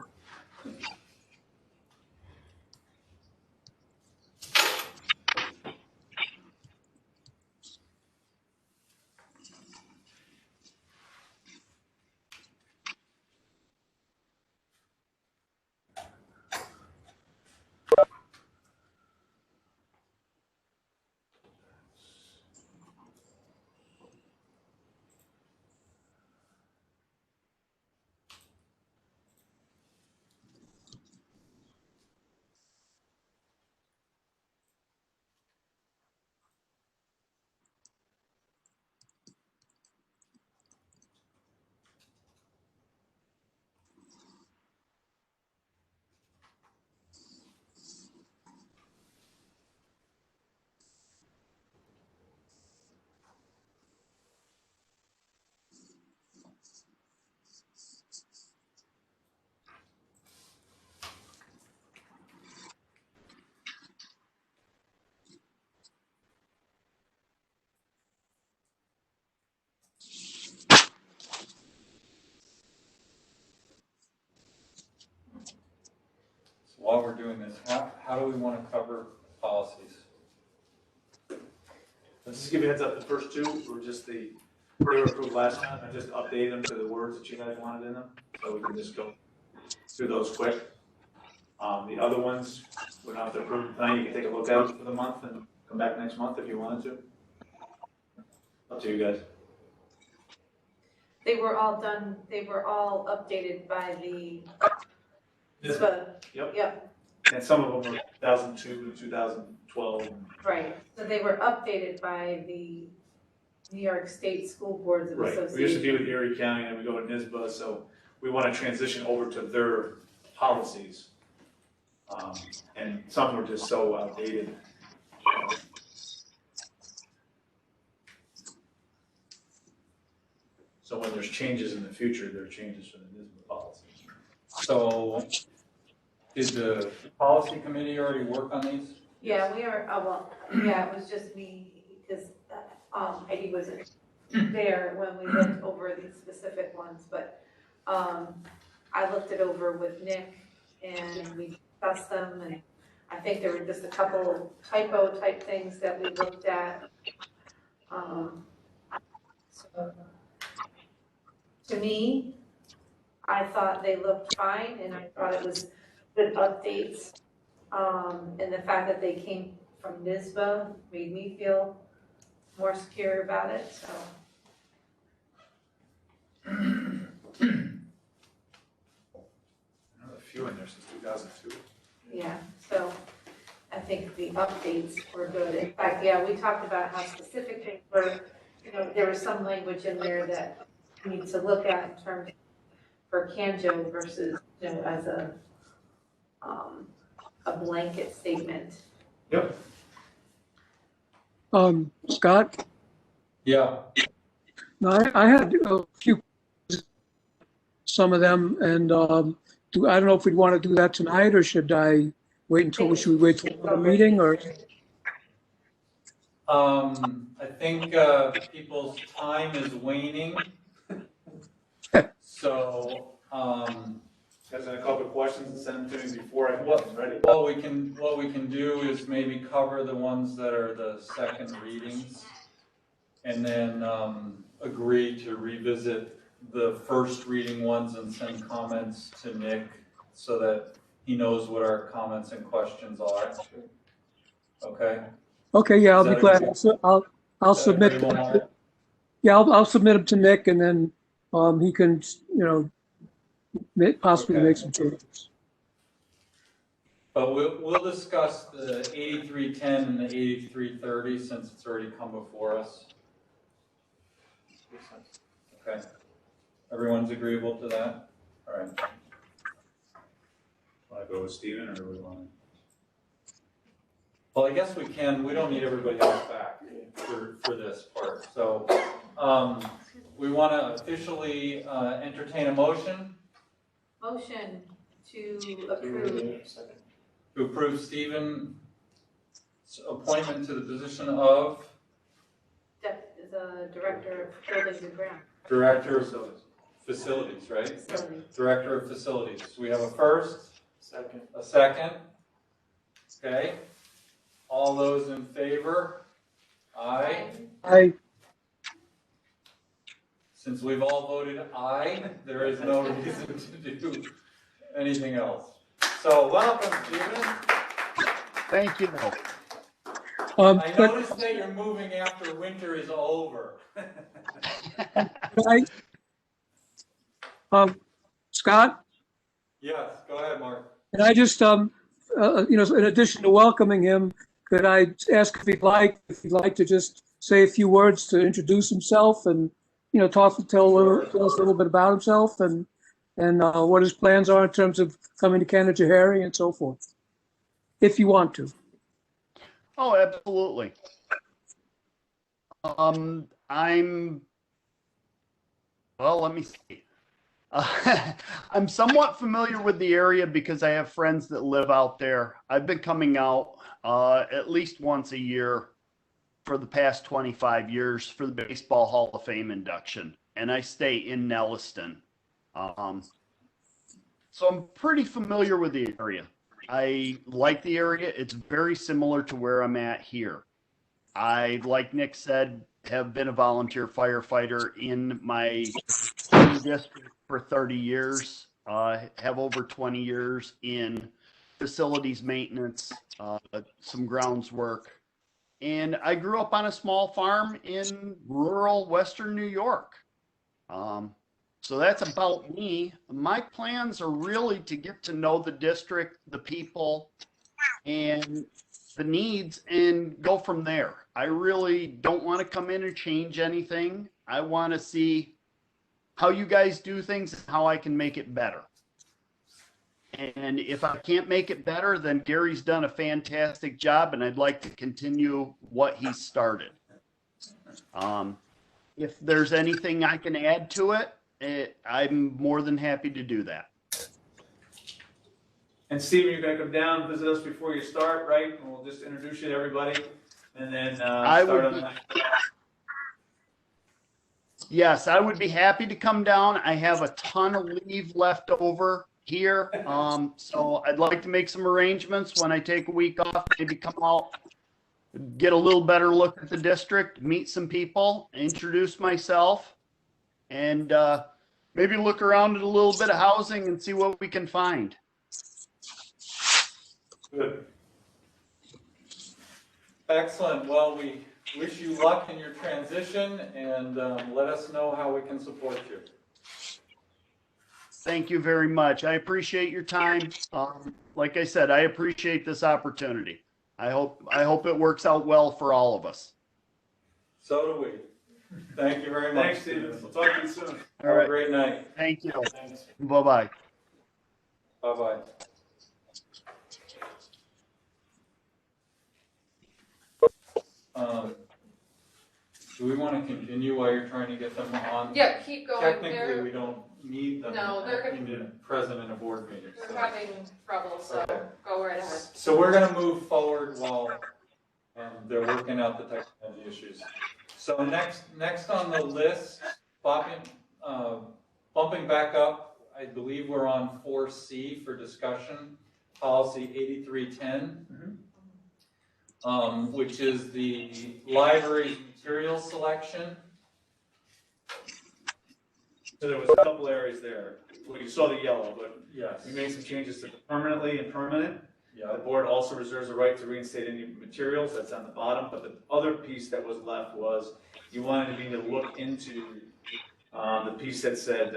So while we're doing this, how do we want to cover policies? Let's just give you a heads up, the first two were just they were approved last time, I just updated them to the words that you guys wanted in them, so we can just go through those quick. The other ones, we don't have to approve tonight, you can take a look at it for the month and come back next month if you wanted to. Up to you guys. They were all done, they were all updated by the, Yep. yep, And some of them were 2002, 2012. right. So they were updated by the New York State School Boards of Right, Association. we used to be with Erie County and we go to NISBA, so we want to transition over to their policies. And some were just so outdated. So when there's changes in the future, there are changes for the NISBA policies. So, did the policy committee already work on these? Yeah, we are, yeah, it was just me, because, Heidi wasn't there when we went over these specific ones, but, I looked it over with Nick, and we discussed them, and I think there were just a couple typo type things that we looked at. So, to me, I thought they looked fine, and I thought it was good updates. And the fact that they came from NISBA made me feel more secure about it, so. I know a few in there since 2002. Yeah, so I think the updates were good. In fact, yeah, we talked about how specific they were. You know, there was some language in there that we need to look at in terms for Canjo versus, you know, as a blanket statement. Yep. Scott, Yeah, no, I had a few, some of them, and I don't know if we'd want to do that tonight, or should I wait until, should we wait till the meeting, or? I think, people's time is waning. So, Guys, a couple of questions and send them to me before I get ready. what we can do is maybe cover the ones that are the second readings. And then, agree to revisit the first reading ones and send comments to Nick so that he knows what our comments and questions are. Okay? Okay, yeah, I'll Is be that glad. okay? I'll submit. Agreeable, Mark? Yeah, I'll submit them to Nick, and then he can, possibly Okay. make some changes. But we'll discuss the 8310 and the 8330 since it's already come before us. Okay. Everyone's agreeable to that? All right. Want to go with Steven or do we want to? Well, I guess we don't need everybody else back for this part. So, we want to officially entertain a motion Motion to approve. to approve Stephen's appointment to the position of The director of buildings and grounds. Director of Facilities, right? Facilities. Director of Facilities. We have a first, Second. a second. Okay. All those in favor? Aye. Since we've all voted aye, there is no reason to do anything else. So welcome, Stephen. Thank you. I noticed that you're moving after winter is over. Scott, Yes, go ahead, Mark. and I just, in addition to welcoming him, could I ask if he'd like to just say a few words to introduce himself and, tell us a little bit about himself and what his plans are in terms of coming to Canajoharie and so forth, if you want to. Oh, absolutely. Let me see. I'm somewhat familiar with the area because I have friends that live out there. I've been coming out at least once a year for the past 25 years for the Baseball Hall of Fame induction, and I stay in Nelliston. So I'm pretty familiar with the area. I like the area. It's very similar to where I'm at here. I, like Nick said, have been a volunteer firefighter in my home district for 30 years. Have over 20 years in facilities maintenance, some grounds work. And I grew up on a small farm in rural Western New York. So that's about me. My plans are really to get to know the district, the people, and the needs, and go from there. I really don't want to come in and change anything. I want to see how you guys do things and how I can make it better. And if I can't make it better, then Gary's done a fantastic job, and I'd like to continue what he started. If there's anything I can add to it, I'm more than happy to do that. And Steven, you're gonna come down and visit us before you start, right? And we'll just introduce you to everybody, and then start on the next. Yes, I would be happy to come down. I have a ton of leave left over here. So I'd like to make some arrangements when I take a week off, maybe come out, get a little better look at the district, meet some people, introduce myself, and maybe look around at a little bit of housing and see what we can find. Good. Excellent. Well, we wish you luck in your transition, and let us know how we can support you. Thank you very much. I appreciate your time. Like I said, I appreciate this opportunity. I hope it works out well for all of us. So do we. Thank you very much. Thanks, Steven. We'll talk to you soon. Have a great night. Thank you. Thanks. Bye-bye. Bye-bye. Do we want to continue while you're trying to get them on? Yeah, keep going. Technically, we don't need them No, they're present in a board meeting. So. They're having trouble, so Okay. go right ahead. So we're going to move forward while they're working out the technology issues. So next on the list, bumping back up, I believe we're on 4C for discussion, policy 8310. Which is the library's material selection. So there was a couple areas there. Well, you saw the yellow, but Yes. we made some changes to permanently and permanent. Yeah. The board also reserves the right to reinstate any materials, that's on the bottom, but the other piece that was left was, you wanted me to look into the piece that said,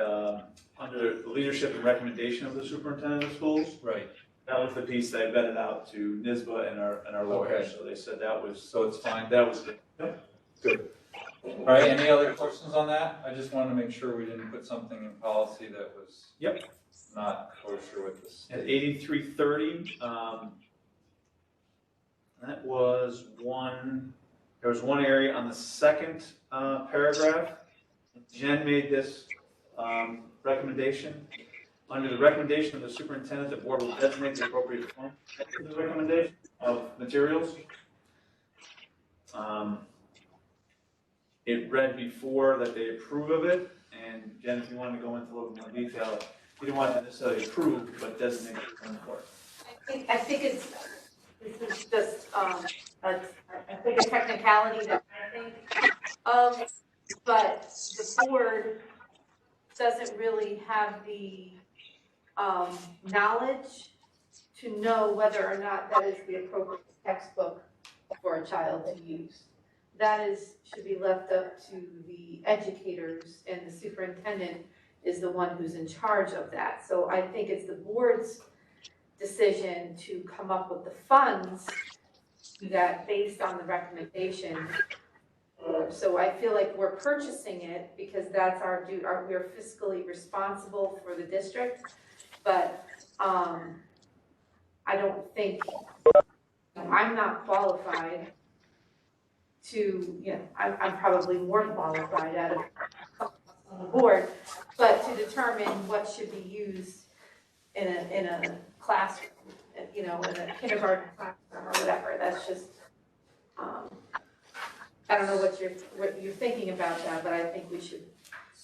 under the leadership and recommendation of the superintendent of schools. Right. That was the piece that I vetted out to NISBA and our lawyers, Okay. so they said that was, So it's fine. that was good. Good. All right, any other questions on that? I just wanted to make sure we didn't put something in policy that was not kosher with this. At 8330, that was there was one area on the second paragraph. Jen made this recommendation. Under the recommendation of the superintendent, the board will designate the appropriate form for the recommendation of materials. It read before that they approve of it, and Jen, if you wanted to go into a little more detail, you didn't want to necessarily approve, but designate the form for it. I think this is just, I think a technicality that I think of, but the board doesn't really have the knowledge to know whether or not that is the appropriate textbook for a child to use. That should be left up to the educators, and the superintendent is the one who's in charge of that. So I think it's the board's decision to come up with the funds that based on the recommendation. So I feel like we're purchasing it because that's our due, we're fiscally responsible for the district. But I don't think, I'm not qualified to, I'm probably more qualified out of the board, but to determine what should be used in a classroom, in a kindergarten classroom or whatever. That's just, I don't know what you're thinking about that, but I think we should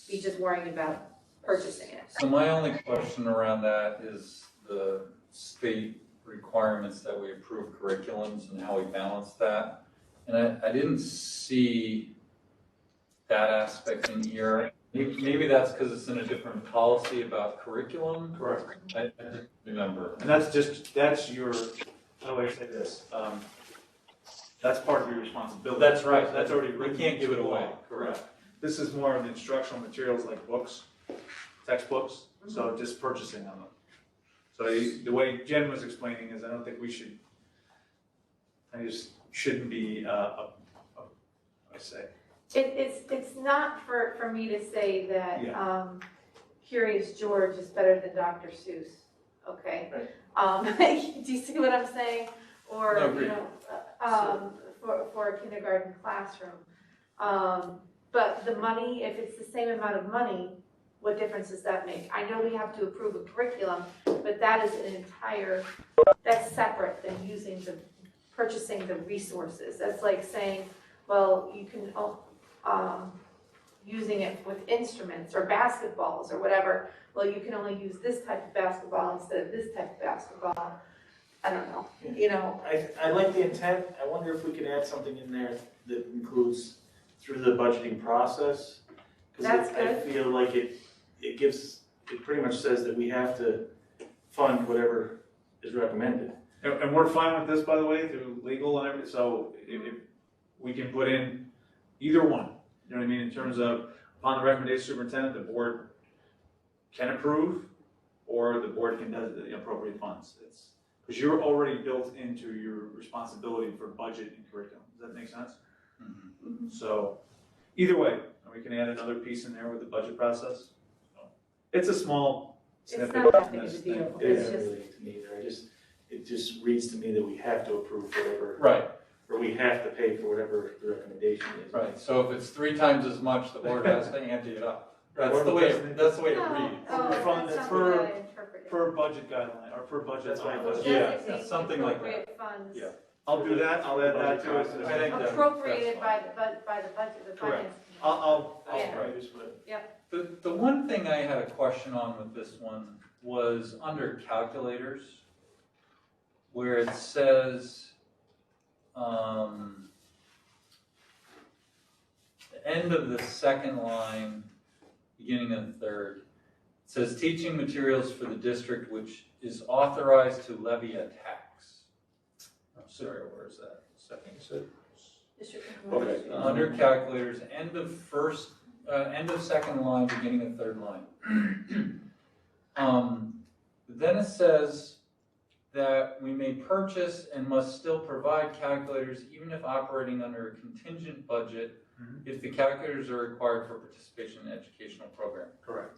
be just worrying about purchasing it. So my only question around that is the state requirements that we approve curriculums and how we balance that. And I didn't see that aspect in here. Maybe that's because it's in a different policy about curriculum. Correct. I didn't remember. And that's your, how do I say this? That's part of your responsibility. That's right. That's already We written. can't give it into away. law. Correct. This is more of the instructional materials like books, textbooks, so just purchasing of them. So the way Jen was explaining is I don't think we should, I just shouldn't be, I say. It's not for me to say that, Yeah. Curious George is better than Dr. Seuss, okay? Do you see what I'm saying? Or, No, you agreed. know, for a kindergarten classroom. But the money, if it's the same amount of money, what difference does that make? I know we have to approve a curriculum, but that is an entire, that's separate than purchasing the resources. That's like saying, well, you can, using it with instruments or basketballs or whatever, well, you can only use this type of basketball instead of this type of basketball. I don't know, you know. I like the intent. I wonder if we could add something in there that includes through the budgeting process. That's Because I good. feel like it pretty much says that we have to fund whatever is recommended. And we're fine with this, by the way, through legal and everything, so if we can put in either one, you know what I mean, in terms of upon the recommendation of superintendent, the board can approve, or the board can appropriate funds. It's, because you're already built into your responsibility for budget and curriculum. Does that make sense? Mhm. So, either way, we can add another piece in there with the budget process. So, it's a small snippet. not that big in of a this deal. thing. It's It just- really, to me, either. It just reads to me that we have to approve whatever, Right, or we have to pay for whatever the recommendation is. right. So if it's 3 times as much, the board has to ante it up. That's the way it reads. Oh, Fund that's not per- the way I interpret it. Per budget guideline, or per budget. That's fine. line. Yeah, Designate something like that. appropriate funds. Yeah. I'll do that, I'll add that to it. I think that- Appropriated by that's the budget, the Correct. finance. I'll Yeah. try this with. The one thing I had a question on with this one was under calculators, where it says, the end of the second line, beginning of the third, it says teaching materials for the district which is authorized to levy a tax. I'm sorry, where is that? Second, you said? District Okay, information. under calculators, end of second line, beginning of third line. Then it says that we may purchase and must still provide calculators even if operating under a contingent budget if the calculators are required for participation in an educational program. Correct.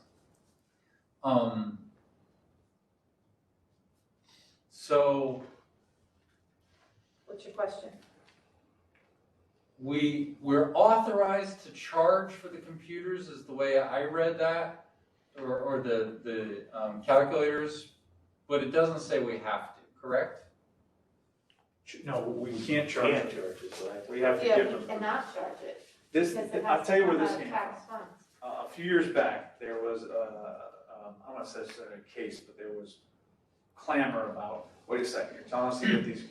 So What's your question? we're authorized to charge for the computers is the way I read that, or the calculators, but it doesn't say we have to, correct? No, we can't charge Can't it. charge it, so I- We have to Yeah, give we them. cannot charge it. This, Because it I'll has tell to you where come this out of came from. tax funds. A few years back, there was, I don't want to say it's a case, but there was clamor about, wait a second, you're telling us to get these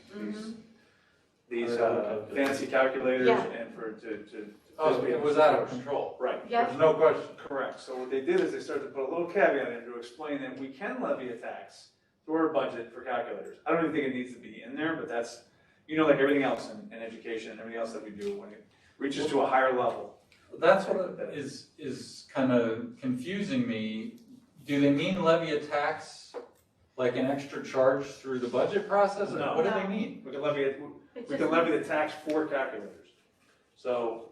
fancy calculators Yeah. and to. Oh, it was out of control. Right. Yeah. There's no question. Correct. So what they did is they started to put a little caveat in to explain that we can levy a tax through our budget for calculators. I don't even think it needs to be in there, but that's, like everything else in education and everything else that we do, when it reaches to a higher level. That's what is kind of confusing me. Do they mean levy a tax, like an extra charge through the budget process? No. What do they mean? We can levy it, It's we just- can levy the tax for calculators. So.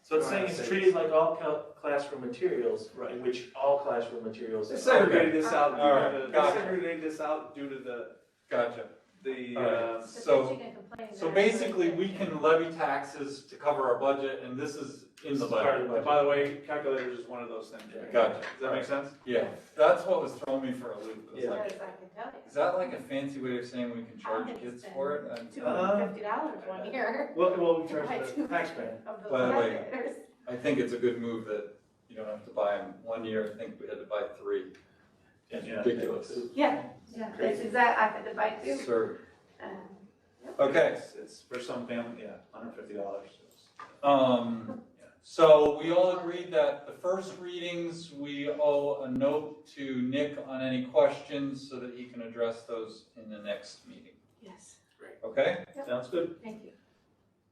So it's saying it's treated like all classroom materials, Right. in which all classroom materials. They segregated this out, All right, they gotcha. segregated this out due to Gotcha. the, All right. The So- bitching and complaining So are basically, really we good. can levy taxes to cover our budget, and this is in the budget. By the way, calculators is one of those things. Gotcha. Does that make sense? Yeah, that's what was throwing me for a loop. It was Yeah. like, As I can tell you. is that like a fancy way of saying we can charge kids for it? $250 one year. Well, we to buy charge the two taxpayer. of those By the way, calculators. I think it's a good move that you don't have to buy them 1 year. I think we had to buy 3. It's Yeah. ridiculous. Yeah, that's exact, I had to buy two. Sir. Um, Okay. It's for some family, $150. So we all agreed that the first readings, we owe a note to Nick on any questions so that he can address those in the next meeting. Yes. Okay? Yep. Sounds good. Thank you.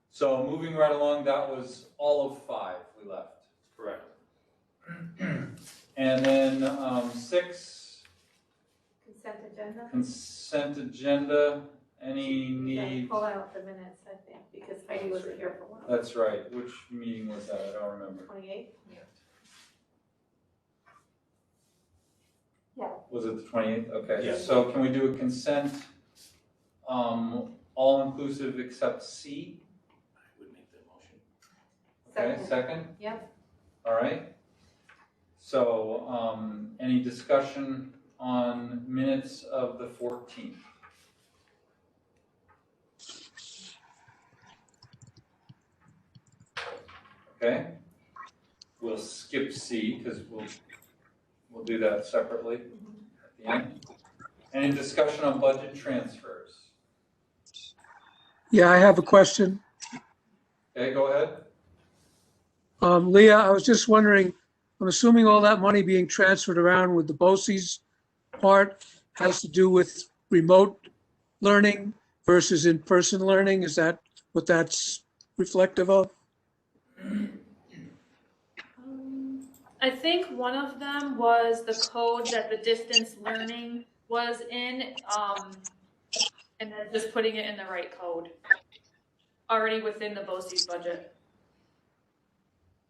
So moving right along, that was all of 5 we left. Correct. And then 6, Consent agenda. consent agenda. Any Yeah, need? pull out the minutes, I think, because Heidi wasn't here for one. That's right. Which meeting was that? I don't remember. 28. Was it the 28th? Okay. Yes. So can we do a consent, all inclusive except C? I would make that motion. Okay, second? Yep. All right. So, any discussion on minutes of the 14th? Okay. We'll skip C because we'll do that separately at the end. Any discussion on budget transfers? Yeah, I have a question. Okay, go ahead. Leah, I was just wondering, I'm assuming all that money being transferred around with the BOCES part has to do with remote learning versus in-person learning? Is that what that's reflective of? I think one of them was the code that the distance learning was in, and then just putting it in the right code. Already within the BOCES budget.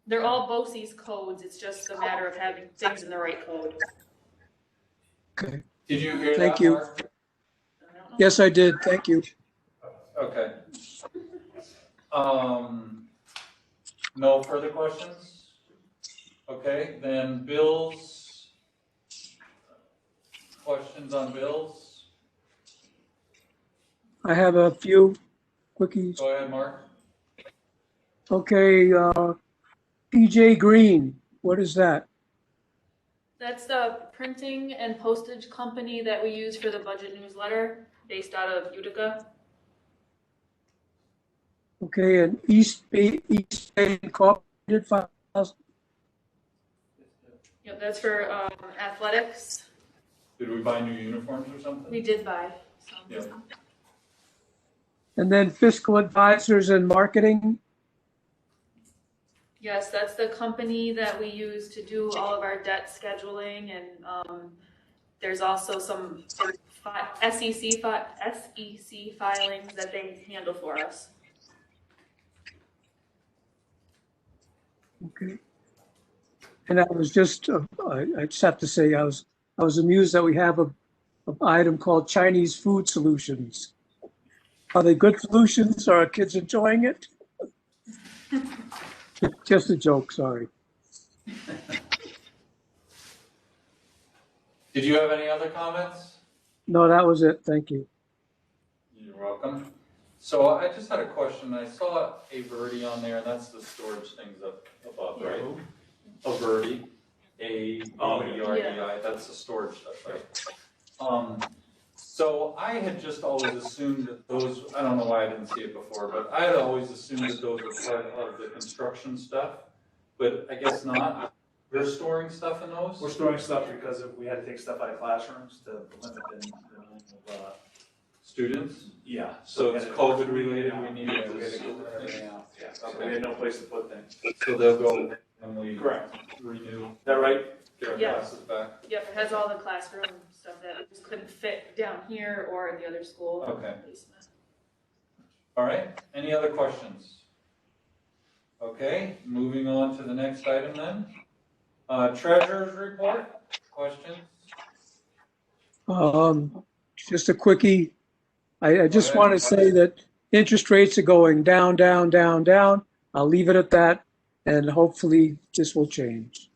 They're all BOCES codes, it's just a matter of having things in the right code. Okay, Did you hear that, thank you. Mark? Yes, I did. Thank you. Okay. No further questions? Okay, then bills. Questions on bills? I have a few quickies. Go ahead, Mark. Okay, PJ Green, what is that? That's the printing and postage company that we use for the budget newsletter, based out of Utica. Okay, and East Bay Incorporated files. Yep, that's for athletics. Did we buy new uniforms or something? We did buy some. Yeah. And then fiscal advisors and marketing. Yes, that's the company that we use to do all of our debt scheduling, and there's also some SEC filings that they handle for us. Okay. And I was just, I just have to say, I was amused that we have an item called Chinese food solutions. Are they good solutions? Are our kids enjoying it? Just a joke, sorry. Did you have any other comments? No, that was it. Thank you. You're welcome. So I just had a question. I saw a Verdi on there, and that's the storage things up above, right? A Verdi, A-V-E-R-D-I, that's the storage stuff, right? So I had just always assumed that those, I don't know why I didn't see it before, but I had always assumed that those were part of the construction stuff, but I guess not. You're storing stuff in those? We're storing stuff because we had to take stuff out of classrooms to limit the amount of, students? yeah. So it's COVID related, we Yeah, needed we had to to. go with everything out, yeah. So we had no place to put things. So they'll go when we Correct. renew, Is that right? get our Yeah. classes back. Yep, it has all the classroom stuff that we just couldn't fit down here or in the other school. Okay. basement. All right, any other questions? Okay, moving on to the next item then. Treasurer's report, questions? Just a quickie. I just Okay. want to say that interest rates are going down, down, down, down. I'll leave it at that, and hopefully this will change.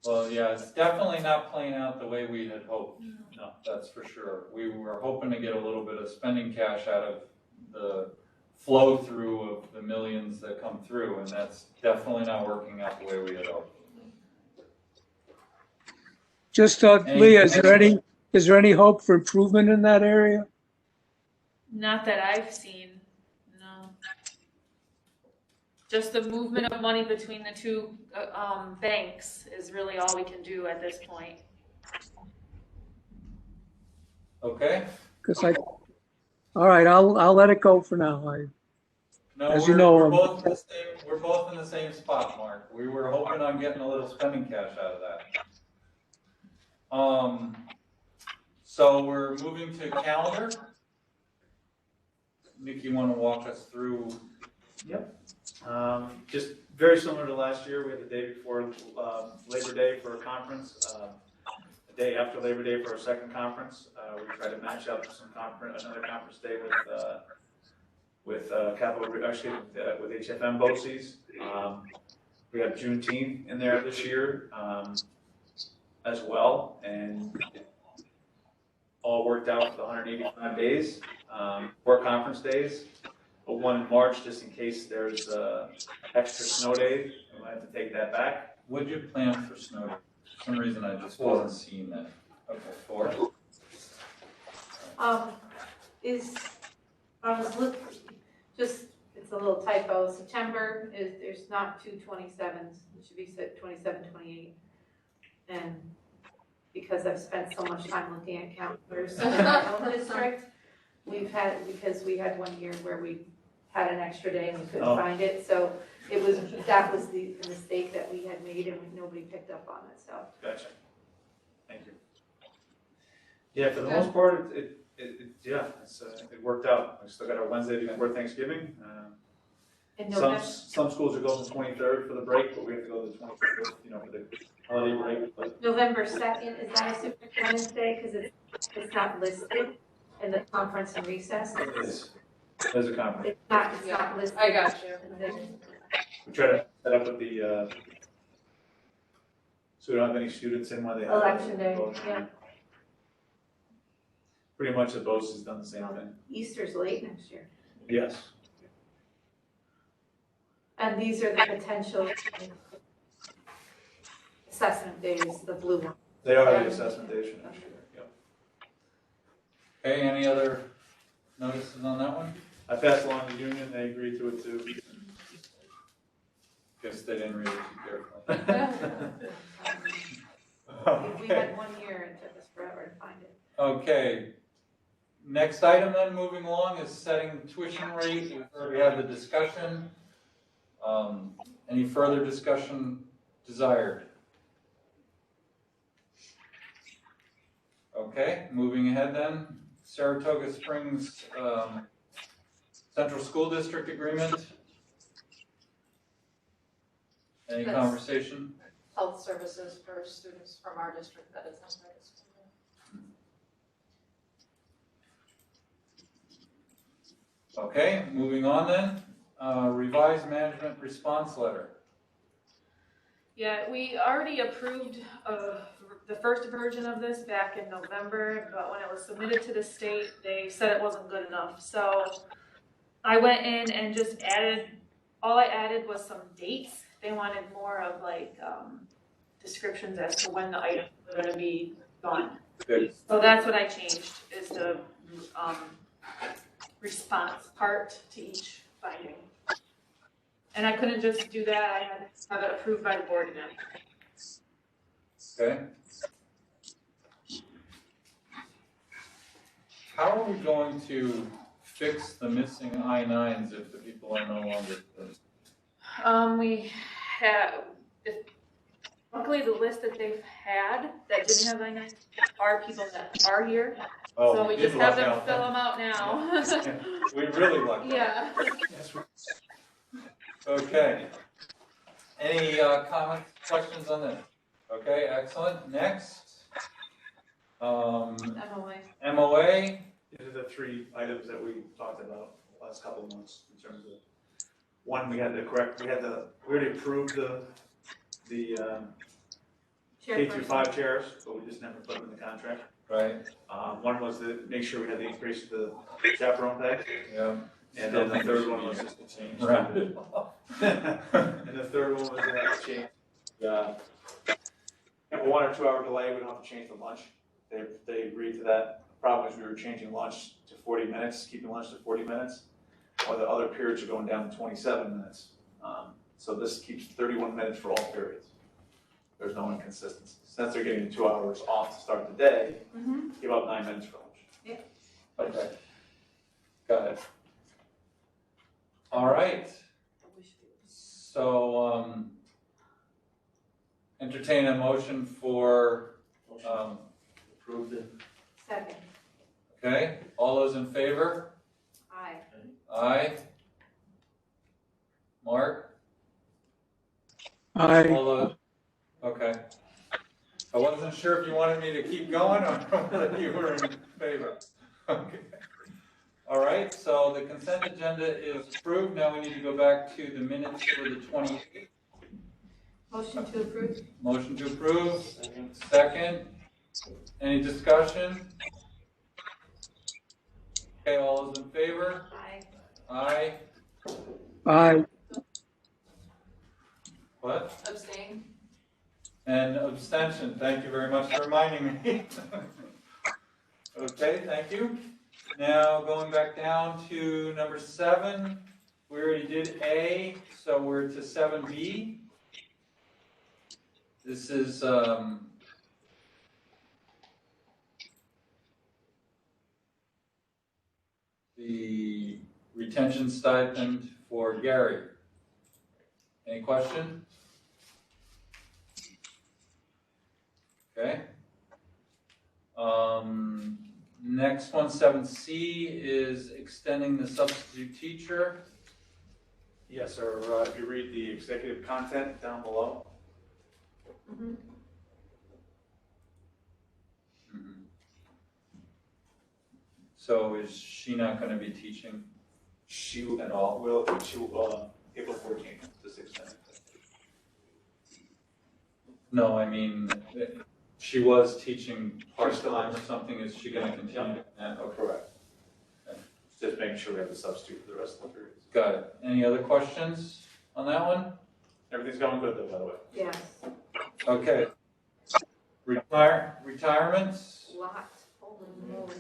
Well, yeah, it's definitely not playing out the way we had hoped. No, that's for sure. We were hoping to get a little bit of spending cash out of the flow through of the millions that come through, and that's definitely not working out the way we had hoped. Just, Leah, is there any hope for improvement in that area? Not that I've seen, no. just the movement of money between the two banks is really all we can do at this point. Okay? All right, I'll let it go for now. No, As you know, we're both in the same, we're both in the same spot, Mark. We were hoping on getting a little spending cash out of that. So we're moving to calendar. Nick, you want to walk us through? Yep. Just very similar to last year, we had the day before Labor Day for a conference, the day after Labor Day for our second conference. We tried to match up some another conference day with capital, actually with HFM BOCES. We have Juneteenth in there this year as well, and it all worked out for the 185 days, 4 conference days. But one in March, just in case there's extra snow day, we might have to take that back. What did you plan for snow day? For some reason I just wasn't seeing that. Okay, 4. It's a little typo. September there's not 2 27s. It should be 27, 28. And because I've spent so much time looking at calendars in my own district, because we had one year where we had an extra day and we couldn't find it. So that was the mistake that we had made and nobody picked up on it, so. Gotcha. Thank you. Yeah, for the most part, it worked out. We still got our Wednesday before Thanksgiving. Some schools are going to the 23rd for the break, but we have to go to the 24th, for the holiday break. But November 2nd, is that a Superintendent's Day? Because it's not listed in the conference and recess. it is. There's a conference. It's not listed. I got you. We try to set up with the, so we don't have any students in when they have Election Day, yeah. Pretty much the BOCES has done the same thing. Easter's late next year. Yes. And these are the potential assessment days, the blue one. They are the assessment days for next year. Yep. Okay, any other notices on that one? I passed along to the union, they agreed to it too. Guess they didn't read it too carefully. We had 1 year and it took us forever to find it. Okay. Next item then, moving along, is setting tuition rate. We've already had the discussion. Any further discussion desired? Okay, moving ahead then. Saratoga Springs Central School District Agreement. Any That's conversation? Health services for students from our district that is not our district. Okay, moving on then. Revised management response letter. Yeah, we already approved the first version of this back in November, but when it was submitted to the state, they said it wasn't good enough. So I went in and just all I added was some dates. They wanted more of descriptions as to when the items were going to be done. Good. So that's what I changed, is the response part to each finding. And I couldn't just do that, I had to have it approved by the board again. Okay. How are we going to fix the missing I-9s if the people are no longer? We have, luckily the list that they've had that didn't have I-9 are people that are here. Oh, So we just have them fill them out now. Yeah. We really lucked out. Yeah. Okay. Any comments, questions on this? Okay, excellent. Next. MOA. MOA. These are the 3 items that we talked about the last couple of months in terms of, one, we already approved the K-5 chairs, but we just never put them in the contract. Right. One was to make sure we had the increase of the chaperone pay. Yeah. And then the third one was just to change. Right. And the third one was to change, have a 1 or 2 hour delay, we don't have to change the lunch. They agreed to that. The problem is we were changing lunch to 40 minutes, keeping lunch to 40 minutes, while the other periods are going down to 27 minutes. So this keeps 31 minutes for all periods. There's no inconsistency. Since they're getting 2 hours off to start the day, give up 9 minutes for lunch. Yeah. Okay. Got it. All right. So, entertain a motion for, Approved it. Second. okay, all those in favor? Aye. Aye. Mark? I, All those, okay. I wasn't sure if you wanted me to keep going or whether you were in favor. Okay. All right, so the consent agenda is approved. Now we need to go back to the minutes for the 28th. Motion to approve? Motion to approve. Second. Any discussion? Okay, all those in favor? Aye. Aye. I, What? Abstain. And abstention. Thank you very much for reminding me. Okay, thank you. Now going back down to number 7. We already did A, so we're to 7B. This is the retention stipend for Gary. Any question? Okay. Next one, 7C, is extending the substitute teacher. Yes, sir. If you read the executive content down below. Mhm. So is she not going to be teaching? She at all will, April 14th to 16th. No, I mean, she was teaching part-time or something. Is she going to continue doing that? Oh, Correct. Just making sure we have a substitute for the rest of the periods. got it. Any other questions on that one? Everything's going good though, by the way. Yes. Okay. Retirements? Lot. Holy moly.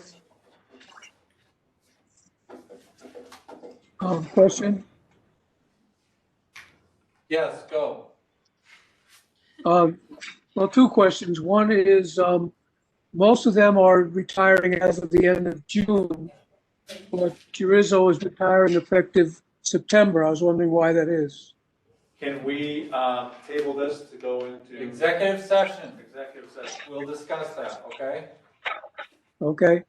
question. Yes, go. Well, 2 questions. One is, most of them are retiring as of the end of June, but Chirizo is retiring effective September. I was wondering why that is. Can we table this to go into Executive session. executive session? We'll discuss that, okay? Okay.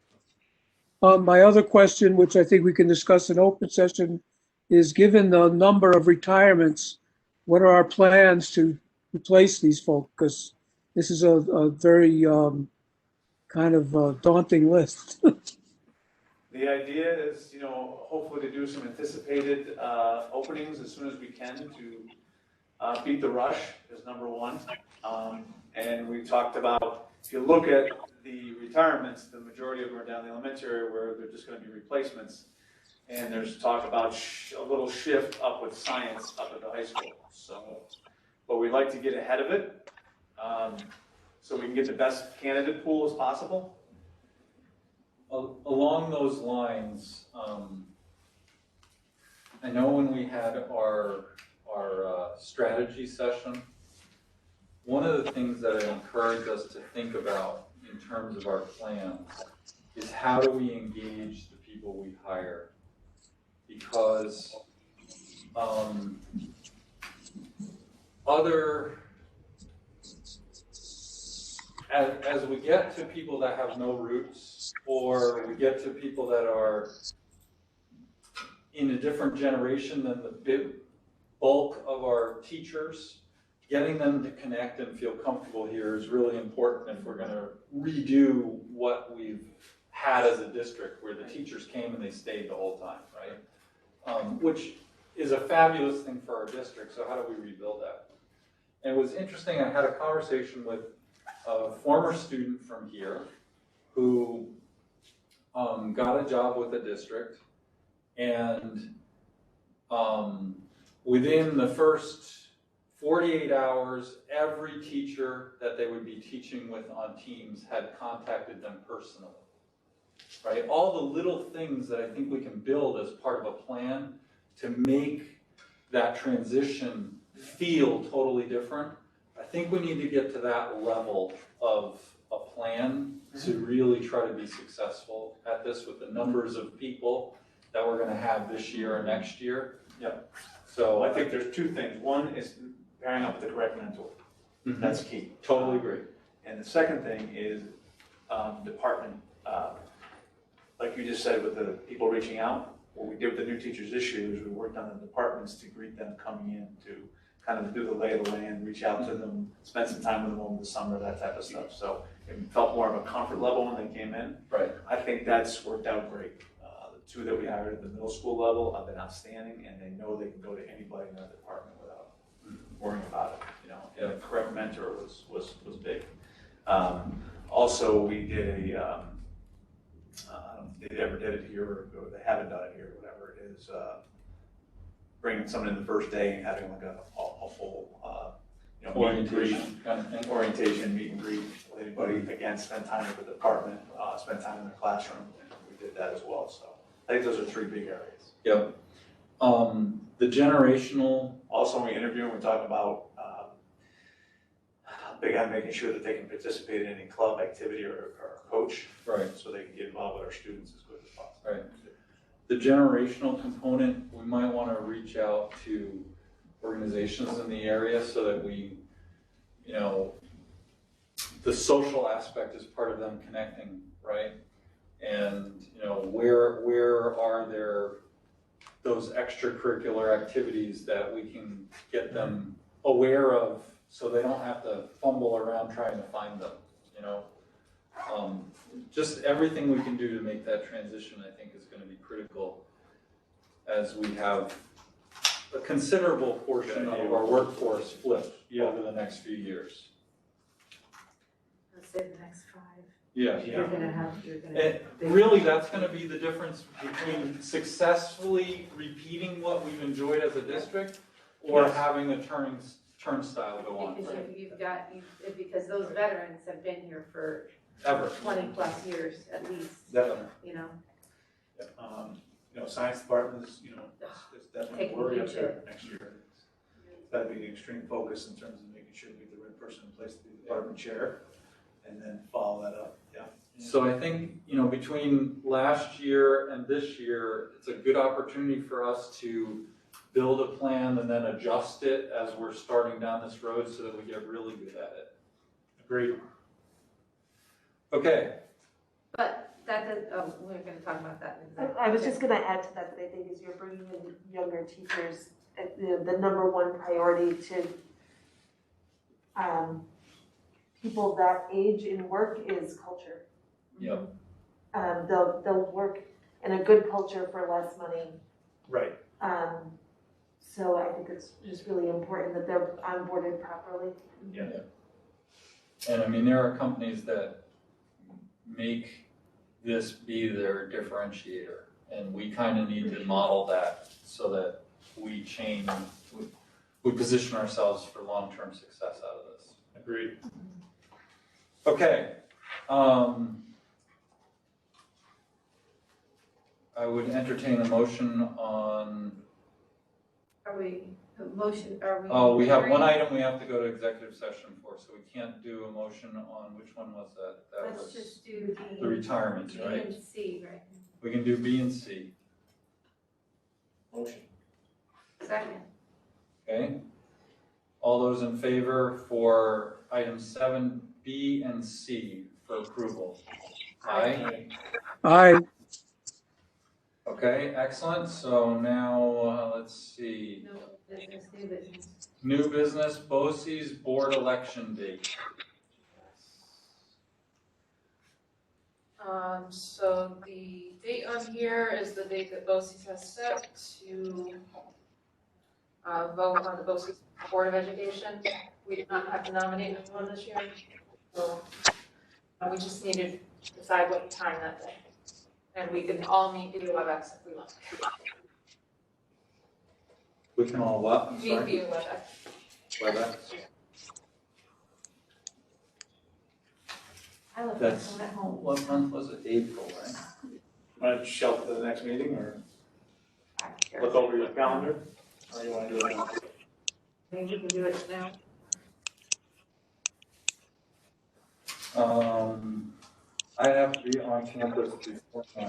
My other question, which I think we can discuss in open session, is given the number of retirements, what are our plans to replace these folks? Because this is a very kind of daunting list. The idea is, hopefully to do some anticipated openings as soon as we can to beat the rush is number one. And we talked about, if you look at the retirements, the majority of them are down the elementary where they're just going to be replacements. And there's talk about a little shift up with science up at the high school. So, but we'd like to get ahead of it so we can get the best candidate pool as possible. Along those lines, I know when we had our strategy session, one of the things that I encourage us to think about in terms of our plans is how do we engage the people we hire? Because as we get to people that have no roots, or we get to people that are in a different generation than the big bulk of our teachers, getting them to connect and feel comfortable here is really important if we're going to redo what we've had as a district, where the teachers came and they stayed the whole time, right? Which is a fabulous thing for our district, so how do we rebuild that? And it was interesting, I had a conversation with a former student from here who got a job with the district, and within the first 48 hours, every teacher that they would be teaching with on Teams had contacted them personally, right? All the little things that I think we can build as part of a plan to make that transition feel totally different. I think we need to get to that level of a plan to really try to be successful at this with the numbers of people that we're gonna have this year and next year. Yep. So I think there's two things. One is pairing up with the correct mentor. That's key. Totally agree. And the second thing is department, like you just said with the people reaching out, what we did with the new teachers this year is we worked on the departments to greet them coming in, to kind of do the lay of the land, reach out to them, spend some time with them over the summer, that type of stuff. So it felt more of a comfort level when they came in. Right. I think that's worked out great. The two that we hired at the middle school level have been outstanding, and they know they can go to anybody in that department without worrying about it, you know. And the correct mentor was big. Also, we did a, I don't know if they ever did it here or they haven't done it here, whatever it is, bringing someone in the first day and having like a full, you know, Orientation kind of thing. orientation, meet and greet with anybody, again, spend time with the department, spend time in the classroom, and we did that as well. So I think those are three big areas. Yep. The generational. Also, when we interview and we talk about big on making sure that they can participate in any club activity or coach. Right. So they can get involved with our students as quick as possible. Right. The generational component, we might want to reach out to organizations in the area so that we, you know, the social aspect is part of them connecting, right? And, you know, where are there those extracurricular activities that we can get them aware of so they don't have to fumble around trying to find them, you know? Just everything we can do to make that transition, I think, is going to be critical as we have a considerable portion of our workforce flip over the next few years. Let's say the next 5. Yeah. You're gonna Really, that's going to be the difference between successfully repeating what we've enjoyed as a district or having a turnstile go on. Because because those veterans have been here for Ever. 20 plus years at least. Definitely. You know. You know, science department is, you know, it's definitely a Taking worry up huge there hit. next year. It's got to be an extreme focus in terms of making sure we get the right person in place to be the department chair, and then follow that up. Yeah. So I think, you know, between last year and this year, it's a good opportunity for us to build a plan and then adjust it as we're starting down this road so that we get really good at it. Agreed. Okay. But that does, we're gonna talk about that in a second. I was just gonna add to that I think is you're bringing in younger teachers, the number one priority to people that age in work is culture. Yep. They'll work in a good culture for less money. Right. So I think it's just really important that they're onboarded properly. Yeah. And I mean, there are companies that make this be their differentiator, and we kind of need to model that so that we we position ourselves for long-term success out of this. Agreed. Okay. I would entertain a motion on. Are we, are we? Oh, we have one agreeing? item we have to go to executive session for, so we can't do a motion on, which one was that? That Let's was just do the retirements, B right? and C, right? We can do B and C, Motion. Second. okay? All those in favor for items 7, B, and C for approval? Aye. Aye. Okay, excellent. So now, let's see. No business, new business. New business, BOCES board election date. So the date on here is the date that BOCES has set to vote on the BOCES Board of Education. We did not have to nominate anyone this year, so we just needed to decide what time that day. And we can all meet via WebEx if we want. We can all what? I'm Meet sorry. via WebEx. WebEx. I left That's, my phone at home. what month was it? April, right? Want to shelf to the next meeting or Back here. look over your calendar? Or you wanna do it now? Maybe we can do it now. I have to be on campus before, so I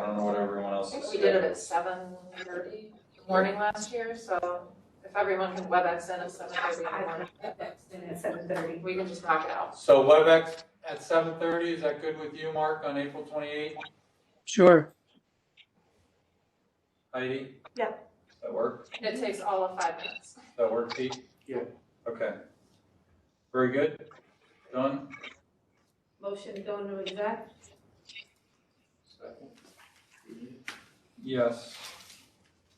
don't know what everyone else is. We did it at 7:30 in the morning last year, so if everyone can WebEx in at 7:30 in the morning, At 7:30. we can just knock it out. So WebEx at 7:30, is that good with you, Mark, on April 28th? Sure. Heidi? Yeah. Does that work? It takes all of 5 minutes. Does that work, Pete? Yeah. Okay. Very good. Done? Motion to go into exec? Yes.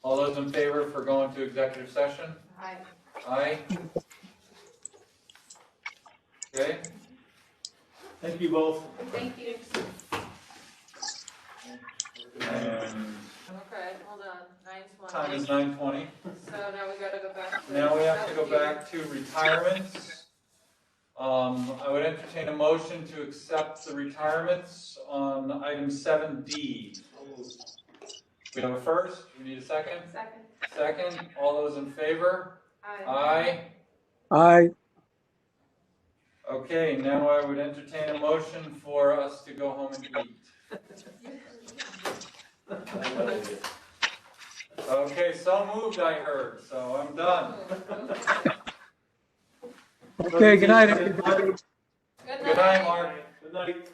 All those in favor for going to executive session? Aye. Aye? Okay. Thank you both. Thank you. And Okay, hold on, 9:20. time is 9:20. So now we gotta go back to. Now we have to go back to retirements. I would entertain a motion to accept the retirements on item 7D. We have a first, we need a second? Second. Second, all those in favor? Aye. Aye. Aye. Okay, now I would entertain a motion for us to go home and eat. Okay, so moved, I heard, so I'm done. Okay, good night, everybody. Good Good night, Mark. Good night.